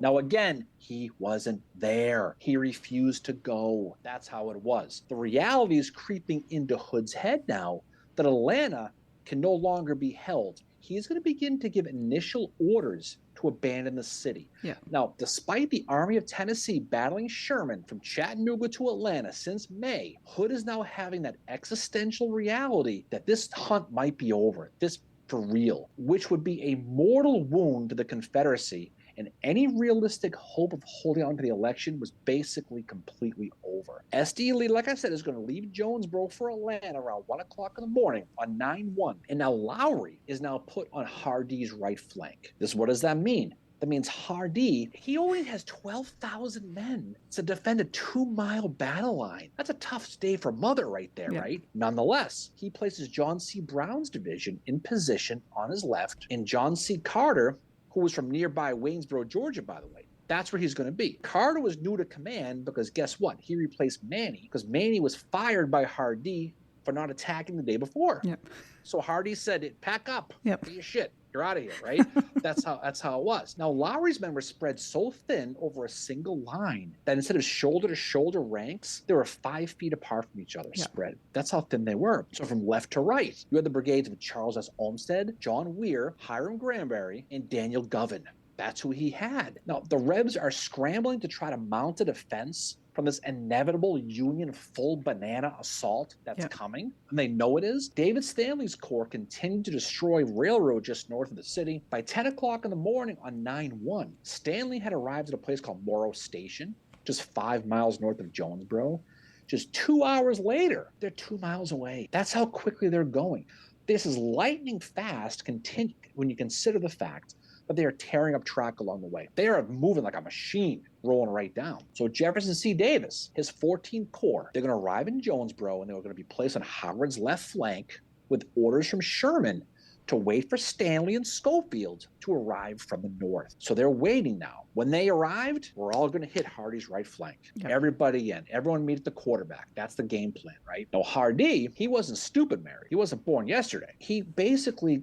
Now, again, he wasn't there. He refused to go. That's how it was. The reality is creeping into Hood's head now that Atlanta can no longer be held. He's going to begin to give initial orders to abandon the city. Yeah. Now, despite the Army of Tennessee battling Sherman from Chattanooga to Atlanta since May, Hood is now having that existential reality that this hunt might be over, this for real, which would be a mortal wound to the Confederacy, and any realistic hope of holding on to the election was basically completely over. S.D. Lee, like I said, is going to leave Jonesboro for Atlanta around 1 o'clock in the morning on 9/1. And now Lowry is now put on Hardee's right flank. What does that mean? That means Hardee, he only has 12,000 men to defend a 2-mile battle line. That's a tough day for Mother right there, right? Nonetheless, he places John C. Brown's division in position on his left, and John C. Carter, who was from nearby Waynesboro, Georgia, by the way. That's where he's going to be. Carter was new to command because guess what? He replaced Manny because Manny was fired by Hardee for not attacking the day before. Yep. So Hardee said, pack up, Yep. get your shit. You're out of here, right? That's how it was. Now, Lowry's men were spread so thin over a single line that instead of shoulder-to-shoulder ranks, they were 5 feet apart from each other, spread. That's how thin they were. So from left to right, you had the brigades of Charles S. Olmsted, John Weir, Hiram Granberry, and Daniel Govan. That's who he had. Now, the Rebs are scrambling to try to mount a defense from this inevitable Union full banana assault that's coming, and they know it is. David Stanley's corps continued to destroy railroad just north of the city. By 10 o'clock in the morning on 9/1, Stanley had arrived at a place called Morrow Station, just 5 miles north of Jonesboro. Just 2 hours later, they're 2 miles away. That's how quickly they're going. This is lightning fast when you consider the fact but they are tearing up track along the way. They are moving like a machine, rolling right down. So Jefferson C. Davis, his 14th Corps, they're going to arrive in Jonesboro, and they're going to be placed on Howard's left flank with orders from Sherman to wait for Stanley and Schofield to arrive from the north. So they're waiting now. When they arrived, we're all going to hit Hardee's right flank. Yep. Everybody in. Everyone meet at the quarterback. That's the game plan, right? Now, Hardee, he wasn't stupid, Mary. He wasn't born yesterday. He basically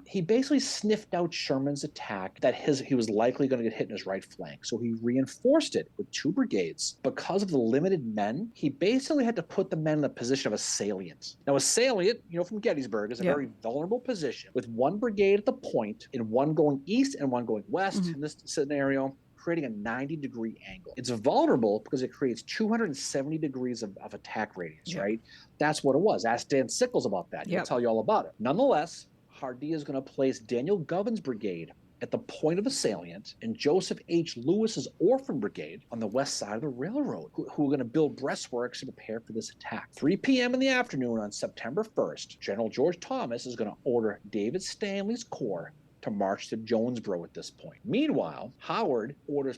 sniffed out Sherman's attack that he was likely going to get hit in his right flank. So he reinforced it with 2 brigades. Because of the limited men, he basically had to put the men in the position of a salient. Now, a salient, from Gettysburg, is a very vulnerable position with 1 brigade at the point and 1 going east and 1 going west in this scenario, creating a 90-degree angle. It's vulnerable because it creates 270 degrees of attack radius, right? That's what it was. Ask Dan Sickles about that. He'll tell you all about it. Nonetheless, Hardee is going to place Daniel Govan's brigade at the point of the salient and Joseph H. Lewis's Orphan Brigade on the west side of the railroad, who were going to build breastworks to prepare for this attack. 3 p.m. in the afternoon on September 1st, General George Thomas is going to order David Stanley's corps to march to Jonesboro at this point. Meanwhile, Howard orders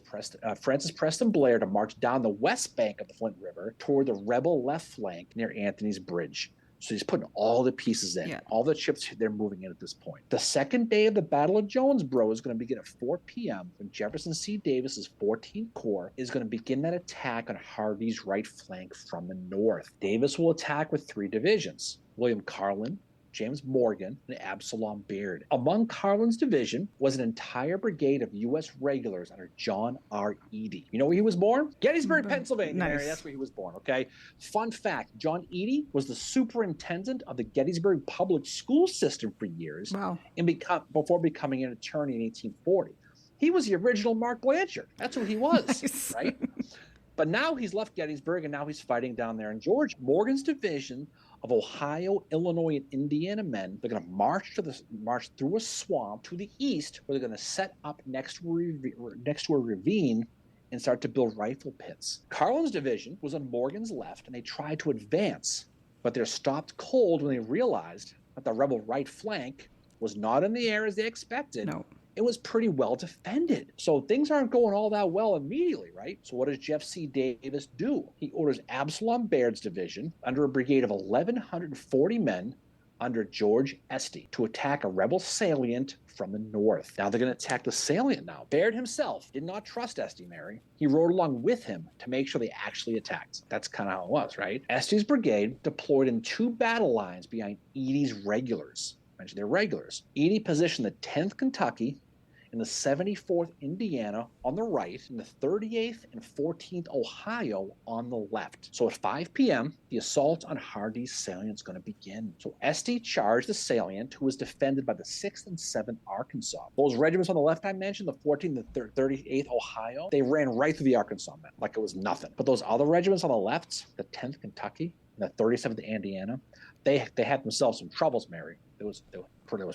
Francis Preston Blair to march down the west bank of the Flint River toward the rebel left flank near Anthony's Bridge. So he's putting all the pieces in, all the chips they're moving in at this point. The second day of the Battle of Jonesboro is going to begin at 4 p.m. when Jefferson C. Davis's 14th Corps is going to begin that attack on Hardee's right flank from the north. Davis will attack with 3 divisions: William Carlin, James Morgan, and Absalom Baird. Among Carlin's division was an entire brigade of U.S. regulars under John R. Eady. You know where he was born? Gettysburg, Pennsylvania. Nice. Mary. That's where he was born, okay? Fun fact, John Eady was the superintendent of the Gettysburg public school system for years. Wow. And before becoming an attorney in 1840. He was the original Mark Blanchard. That's who he was, Nice. right? But now he's left Gettysburg, and now he's fighting down there in Georgia. Morgan's division of Ohio, Illinois, and Indiana men, they're going to march through a swamp to the east, where they're going to set up next to a ravine and start to build rifle pits. Carlin's division was on Morgan's left, and they tried to advance, but they're stopped cold when they realized that the rebel right flank was not in the air as they expected. No. It was pretty well defended. So things aren't going all that well immediately, right? So what does Jeff C. Davis do? He orders Absalom Baird's division under a brigade of 1,140 men under George Estey to attack a rebel salient from the north. Now they're going to attack the salient now. Baird himself did not trust Estey, Mary. He rode along with him to make sure they actually attacked. That's kind of how it was, right? Estey's brigade deployed in 2 battle lines behind Eady's regulars. Mentioned their regulars. Eady positioned the 10th Kentucky and the 74th Indiana on the right, and the 38th and 14th Ohio on the left. So at 5 p.m., the assault on Hardee's salient is going to begin. So Estey charged the salient, who was defended by the 6th and 7th Arkansas. Those regiments on the left I mentioned, the 14th and 38th Ohio, they ran right through the Arkansas men like it was nothing. But those other regiments on the left, the 10th Kentucky and the 37th Indiana, they had themselves some troubles, Mary. There was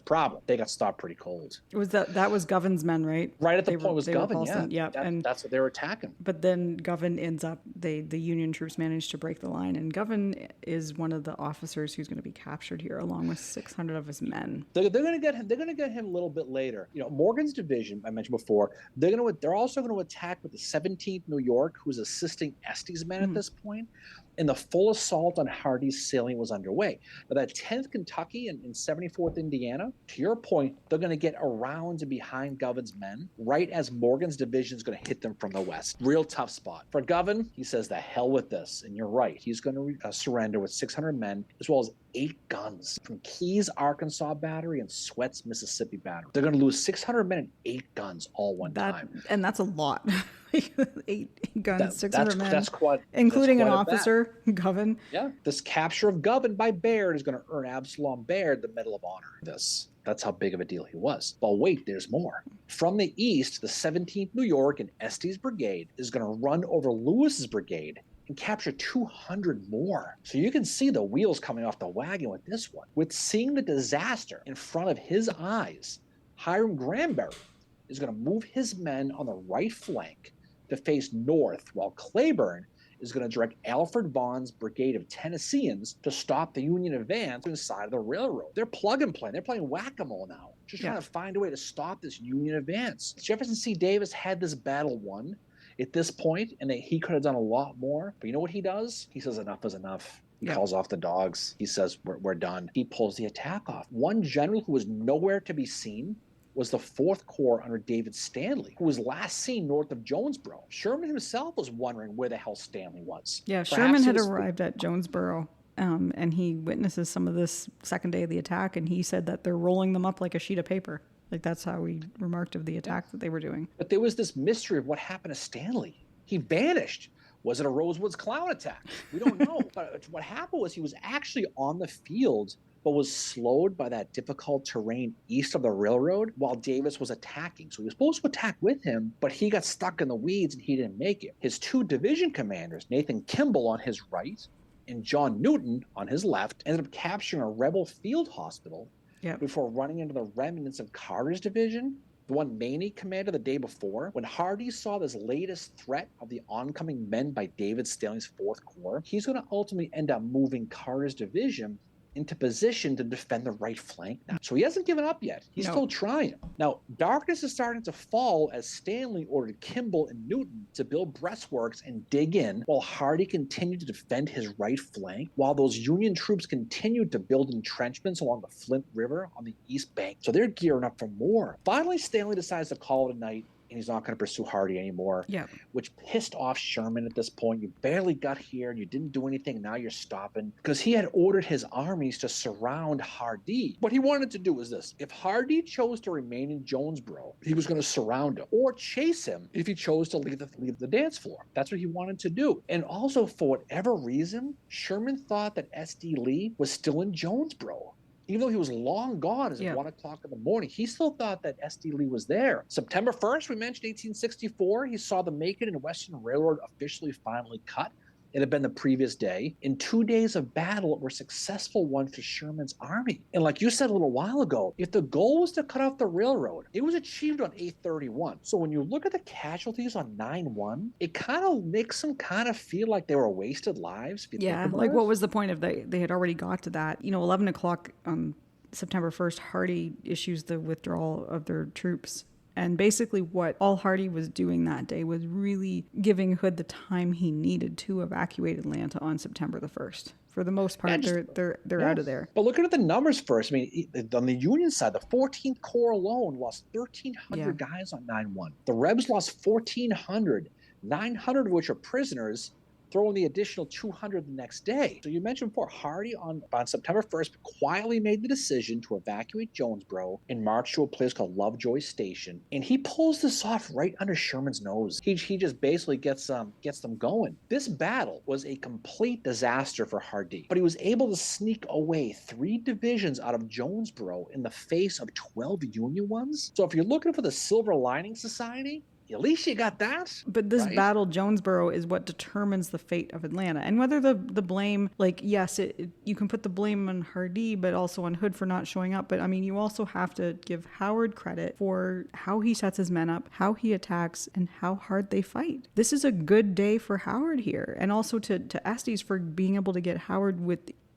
problem. They got stopped pretty cold. Was that was Govin's men, right? Right at the point was Govin, yeah. And that's what they were attacking. But then Govin ends up, the Union troops managed to break the line, and Govin is one of the officers who's going to be captured here, along with 600 of his men. They're going to get him. They're going to get him a little bit later. You know, Morgan's division I mentioned before. They're also going to attack with the 17th New York, who's assisting Estey's men at this point. And the full assault on Hardee's salient was underway. Now that 10th Kentucky and 74th Indiana, to your point, they're going to get around and behind Govin's men right as Morgan's division is going to hit them from the west. Real tough spot. For Govin, he says, the hell with this. And you're right. He's going to surrender with 600 men as well as 8 guns from Keyes, Arkansas Battery and Sweats, Mississippi Battery. They're going to lose 600 men and 8 guns all one time. And that's a lot. 8 guns, 600 men, including an officer, Govin. Yeah, this capture of Govin by Baird is going to earn Absalom Baird the Medal of Honor. That's how big of a deal he was. But wait, there's more. From the east, the 17th New York and Estey's brigade is going to run over Lewis's brigade and capture 200 more. So you can see the wheels coming off the wagon with this one. With seeing the disaster in front of his eyes, Hiram Granberry is going to move his men on the right flank to face north, while Claiborne is going to direct Alfred Vaughn's brigade of Tennesseans to stop the Union advance inside of the railroad. They're plug and play. They're playing whack-a-mole now, just trying to find a way to stop this Union advance. Jefferson C. Davis had this battle won at this point, and he could have done a lot more. But you know what he does? He says enough is enough. He calls off the dogs. He says, we're done. He pulls the attack off. One general who was nowhere to be seen was the 4th Corps under David Stanley, who was last seen north of Jonesboro. Sherman himself was wondering where the hell Stanley was. Yeah, Sherman had arrived at Jonesboro, and he witnesses some of this second day of the attack, and he said that they're rolling them up like a sheet of paper. Like, that's how he remarked of the attack that they were doing. But there was this mystery of what happened to Stanley. He vanished. Was it a Rosewoods clown attack? We don't know. But what happened was he was actually on the field, but was slowed by that difficult terrain east of the railroad while Davis was attacking. So he was supposed to attack with him, but he got stuck in the weeds and he didn't make it. His 2 division commanders, Nathan Kimball on his right and John Newton on his left, ended up capturing a rebel field hospital before running into the remnants of Carter's division the one Maney commanded the day before, when Hardee saw this latest threat of the oncoming men by David Staley's 4th Corps, he's going to ultimately end up moving Carter's division into position to defend the right flank now. So he hasn't given up yet. He's still trying. Now, darkness is starting to fall as Stanley ordered Kimball and Newton to build breastworks and dig in, while Hardee continued to defend his right flank, while those Union troops continued to build entrenchments along the Flint River on the east bank. So they're gearing up for more. Finally, Stanley decides to call it a night, and he's not going to pursue Hardee anymore, which pissed off Sherman at this point. You barely got here, and you didn't do anything, and now you're stopping. Because he had ordered his armies to surround Hardee. What he wanted to do was this. If Hardee chose to remain in Jonesboro, he was going to surround him, or chase him if he chose to leave the dance floor. That's what he wanted to do. And also, for whatever reason, Sherman thought that S.D. Lee was still in Jonesboro. Even though he was long gone as of 1 o'clock in the morning, he still thought that S.D. Lee was there. September 1st, we mentioned 1864, he saw the Macon and Western Railroad officially finally cut. It had been the previous day. In 2 days of battle, it were successful one for Sherman's army. And like you said a little while ago, if the goal was to cut off the railroad, it was achieved on 8/31. So when you look at the casualties on 9/1, it kind of makes them kind of feel like they were wasted lives. Like what was the point of they had already got to that? 11 o'clock on September 1st, Hardee issues the withdrawal of their troops. And basically what all Hardee was doing that day was really giving Hood the time he needed to evacuate Atlanta on September the 1st. For the most part, they're out of there. But looking at the numbers first, I mean, on the Union side, the 14th Corps alone lost 1,300 guys on 9/1. The Rebs lost 1,400, 900 of which are prisoners, throw in the additional 200 the next day. So you mentioned before, Hardee on September 1st quietly made the decision to evacuate Jonesboro and march to a place called Lovejoy Station. And he pulls this off right under Sherman's nose. He just basically gets them going. This battle was a complete disaster for Hardee, but he was able to sneak away 3 divisions out of Jonesboro in the face of 12 Union ones. So if you're looking for the Silver Lining Society, at least you got that. But this battle, Jonesboro, is what determines the fate of Atlanta. And whether the blame, yes, you can put the blame on Hardee, but also on Hood for not showing up. But, I mean, you also have to give Howard credit for how he sets his men up, how he attacks, and how hard they fight. This is a good day for Howard here. And also to Estes for being able to get Howard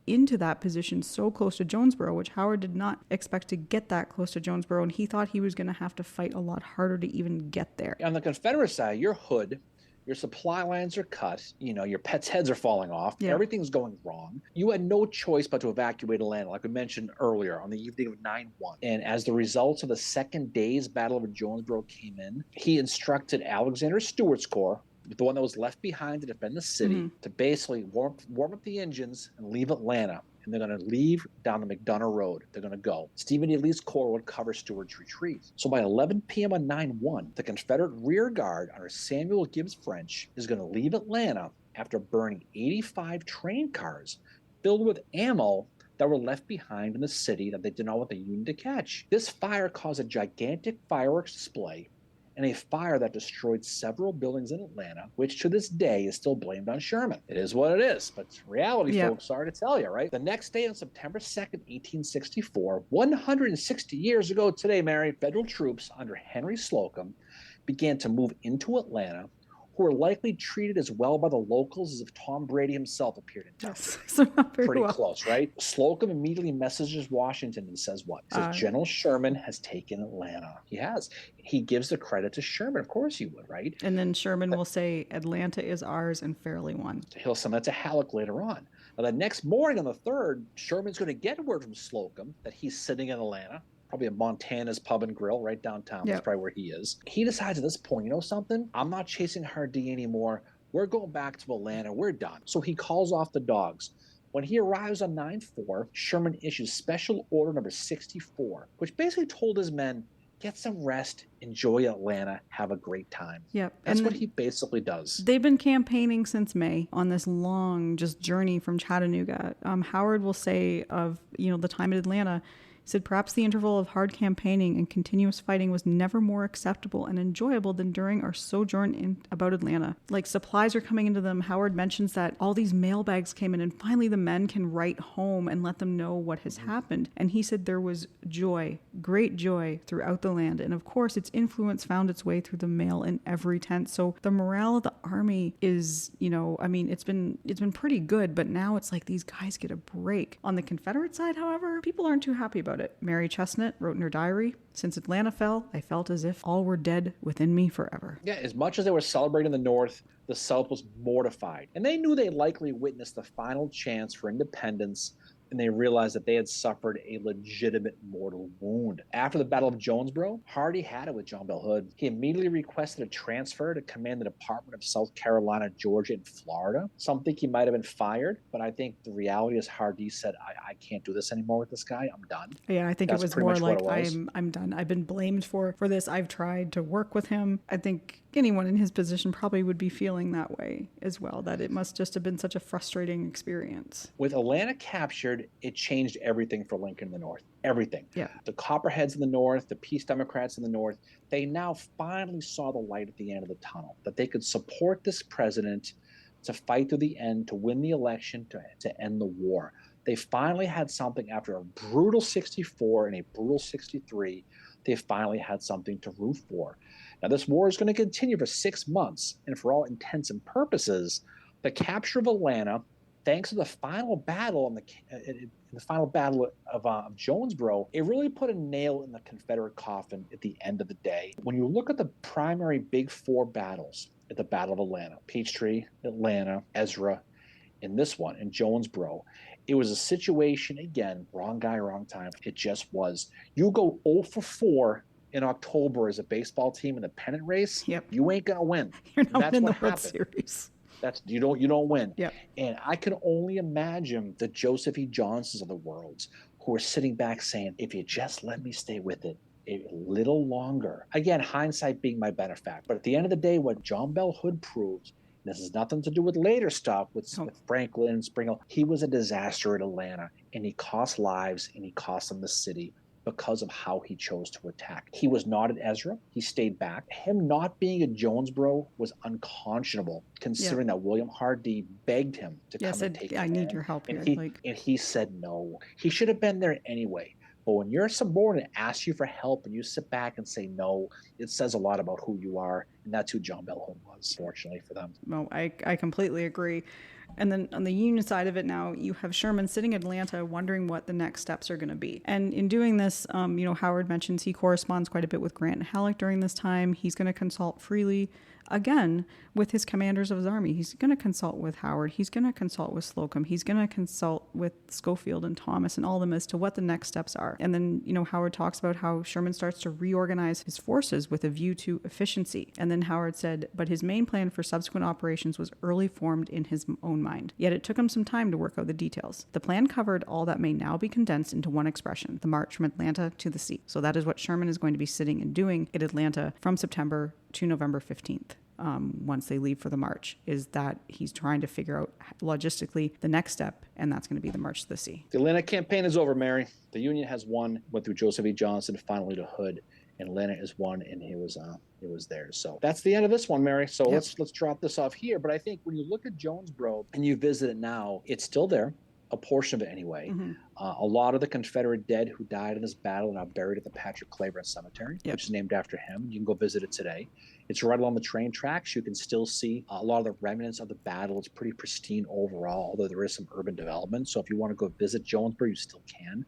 into that position so close to Jonesboro, which Howard did not expect to get that close to Jonesboro, and he thought he was going to have to fight a lot harder to even get there. On the Confederate side, your Hood, your supply lines are cut, your pets' heads are falling off, everything's going wrong. You had no choice but to evacuate Atlanta, like we mentioned earlier, on the evening of 9/1. And as the results of the second day's Battle of Jonesboro came in, he instructed Alexander Stewart's Corps, the one that was left behind to defend the city, to basically warm up the engines and leave Atlanta. And they're going to leave down the McDonough Road. They're going to go. Stephen E. Lee's Corps would cover Stewart's retreat. So by 11 p.m. on 9/1, the Confederate rear guard under Samuel Gibbs French is going to leave Atlanta after burning 85 train cars filled with ammo that were left behind in the city that they did not want the Union to catch. This fire caused a gigantic fireworks display and a fire that destroyed several buildings in Atlanta, which to this day is still blamed on Sherman. It is what it is, but reality, folks, sorry to tell you, right? The next day on September 2nd, 1864, 160 years ago today, Mary, federal troops under Henry Slocum began to move into Atlanta, who were likely treated as well by the locals as if Tom Brady himself appeared in town. Yes, so not very Pretty close, right? Slocum immediately messages Washington and says what? He says, General Sherman has taken Atlanta. He has. He gives the credit to Sherman. Of course he would, right? And then Sherman will say, Atlanta is ours and fairly won. He'll send that to Halleck later on. Now, the next morning on the 3rd, Sherman's going to get word from Slocum that he's sitting in Atlanta, probably at Montana's Pub and Grill right downtown. That's probably where he is. He decides at this point, you know something? I'm not chasing Hardee anymore. We're going back to Atlanta. We're done. So he calls off the dogs. When he arrives on 9/4, Sherman issues Special Order number 64, which basically told his men, get some rest, enjoy Atlanta, have a great time. Yep. That's what he basically does. They've been campaigning since May on this long just journey from Chattanooga. Howard will say of, the time in Atlanta, He said perhaps the interval of hard campaigning and continuous fighting was never more acceptable and enjoyable than during our sojourn in about Atlanta. Like supplies are coming into them. Howard mentions that all these mailbags came in and finally the men can write home and let them know what has happened. And he said there was joy, great joy throughout the land. And of course its influence found its way through the mail in every tent. So the morale of the army is, you know, I mean, it's been pretty good, but now it's like these guys get a break. On the Confederate side, however, people aren't too happy about it. Mary Chestnut wrote in her diary, "Since Atlanta fell, I felt as if all were dead within me forever." Yeah, as much as they were celebrating the North, the South was mortified. And they knew they'd likely witnessed the final chance for independence, and they realized that they had suffered a legitimate mortal wound. After the Battle of Jonesboro, Hardee had it with John Bell Hood. He immediately requested a transfer to command the Department of South Carolina, Georgia, and Florida. Some think he might have been fired, but I think the reality is Hardee said, I can't do this anymore with this guy. I'm done. Yeah, I think That's it was pretty more much like, what it was. I'm done. I've been blamed for this. I've tried to work with him. I think anyone in his position probably would be feeling that way as well, that it must just have been such a frustrating experience. With Atlanta captured, it changed everything for Lincoln in the North. Everything. Yeah. The Copperheads in the North, the Peace Democrats in the North, they now finally saw the light at the end of the tunnel, that they could support this president to fight to the end, to win the election, to end the war. They finally had something after a brutal 64 and a brutal 63. They finally had something to root for. Now, this war is going to continue for 6 months, and for all intents and purposes, the capture of Atlanta, thanks to the final battle of Jonesboro, it really put a nail in the Confederate coffin at the end of the day. When you look at the primary big four battles at the Battle of Atlanta, Peachtree, Atlanta, Ezra, and this one in Jonesboro, it was a situation, again, wrong guy, wrong time. It just was. You go 0 for 4 in October as a baseball team in the pennant race, Yep. you ain't gonna win. You're not That's in what the World happened. Series. That's you don't win. Yeah. And I can only imagine the Joseph E. Johnsons of the world who are sitting back saying, if you just let me stay with it a little longer. Again, hindsight being my benefactor. But at the end of the day, what John Bell Hood proved, and this has nothing to do with later stuff with Franklin and Springfield, he was a disaster at Atlanta, and he cost lives and he cost them the city because of how he chose to attack. He was not at Ezra. He stayed back. Him not being at Jonesboro was unconscionable, considering that William Hardee begged him to come and take I command. need your help here. And he said no. He should have been there anyway. But when your subordinate asks you for help and you sit back and say no, it says a lot about who you are. And that's who John Bell Hood was, fortunately for them. No, I completely agree. And then on the Union side of it now, you have Sherman sitting in Atlanta wondering what the next steps are going to be. And in doing this, Howard mentions he corresponds quite a bit with Grant and Halleck during this time. He's going to consult freely, again, with his commanders of his army. He's going to consult with Howard. He's going to consult with Slocum. He's going to consult with Schofield and Thomas and all of them as to what the next steps are. And then, Howard talks about how Sherman starts to reorganize his forces with a view to efficiency. And then Howard said, but his main plan for subsequent operations was early formed in his own mind. Yet it took him some time to work out the details. The plan covered all that may now be condensed into one expression, the march from Atlanta to the sea. So that is what Sherman is going to be sitting and doing at Atlanta from September to November 15th. Once they leave for the march, is that he's trying to figure out logistically the next step, and that's going to be the march to the sea. The Atlanta campaign is over, Mary. The Union has won, went through Joseph E. Johnson, finally to Hood, and Atlanta is won, and it was theirs. So that's the end of this one, Mary. So let's drop this off here. But I think when you look at Jonesboro and you visit it now, it's still there. A portion of it anyway. Mm-hmm. A lot of the Confederate dead who died in this battle are now buried at the Patrick Cleburne Cemetery, which is named after him. You can go visit it today. It's right along the train tracks. You can still see a lot of the remnants of the battle. It's pretty pristine overall, although there is some urban development. So if you want to go visit Jonesboro, you still can.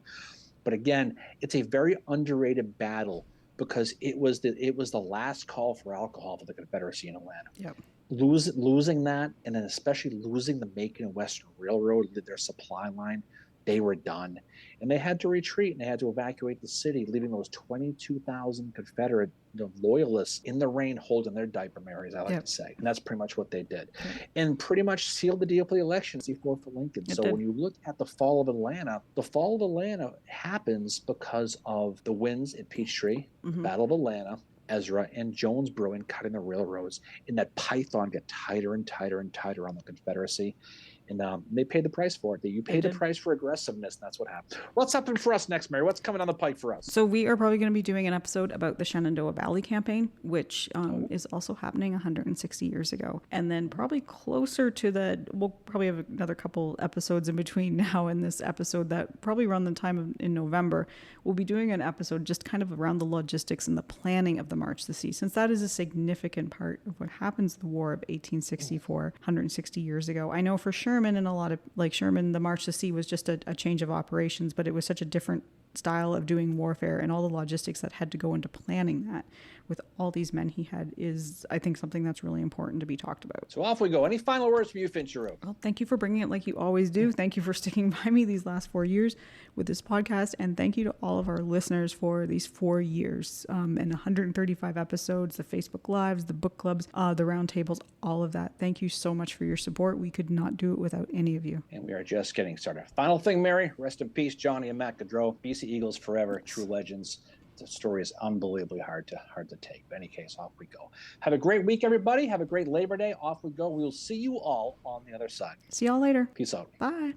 But again, it's a very underrated battle because it was the last call for alcohol for the Confederacy in Atlanta. Yep. Losing that, and then especially losing the Macon and Western Railroad, their supply line, they were done. And they had to retreat, and they had to evacuate the city, leaving those 22,000 Confederate loyalists in the rain holding their diaper Marys, I like to say. And that's pretty much what they did. And pretty much sealed the deal for the election, C4 for Lincoln. When you look at the fall of Atlanta happens because of the wins at Peachtree, Battle of Atlanta, Ezra, and Jonesboro in cutting the railroads, and that python get tighter and tighter and tighter on the Confederacy. And they paid the price for it. You paid the price for aggressiveness, and that's what happened. What's happening for us next, Mary? What's coming down the pike for us? So we are probably going to be doing an episode about the Shenandoah Valley campaign, which is also happening 160 years ago. And then probably closer to we'll probably have another couple episodes in between now and this episode that probably around the time in November, we'll be doing an episode just kind of around the logistics and the planning of the March to the Sea, since that is a significant part of what happens in the War of 1864, 160 years ago. I know for Sherman and a lot of, like Sherman, the March to the Sea was just a change of operations, but it was such a different style of doing warfare, and all the logistics that had to go into planning that with all these men he had is, I think, something that's really important to be talked about. So off we go. Any final words from you, Finchero? Well, thank you for bringing it like you always do. Thank you for sticking by me these last 4 years with this podcast, and thank you to all of our listeners for these 4 years and 135 episodes, the Facebook Lives, the book clubs, the roundtables, all of that. Thank you so much for your support. We could not do it without any of you. And we are just getting started. Final thing, Mary, rest in peace, Johnny and Matt Gaudreau. BC Eagles forever, true legends. The story is unbelievably hard to take. But in any case, off we go. Have a great week, everybody. Have a great Labor Day. Off we go. We will see you all on the other side. See y'all later. Peace out. Bye.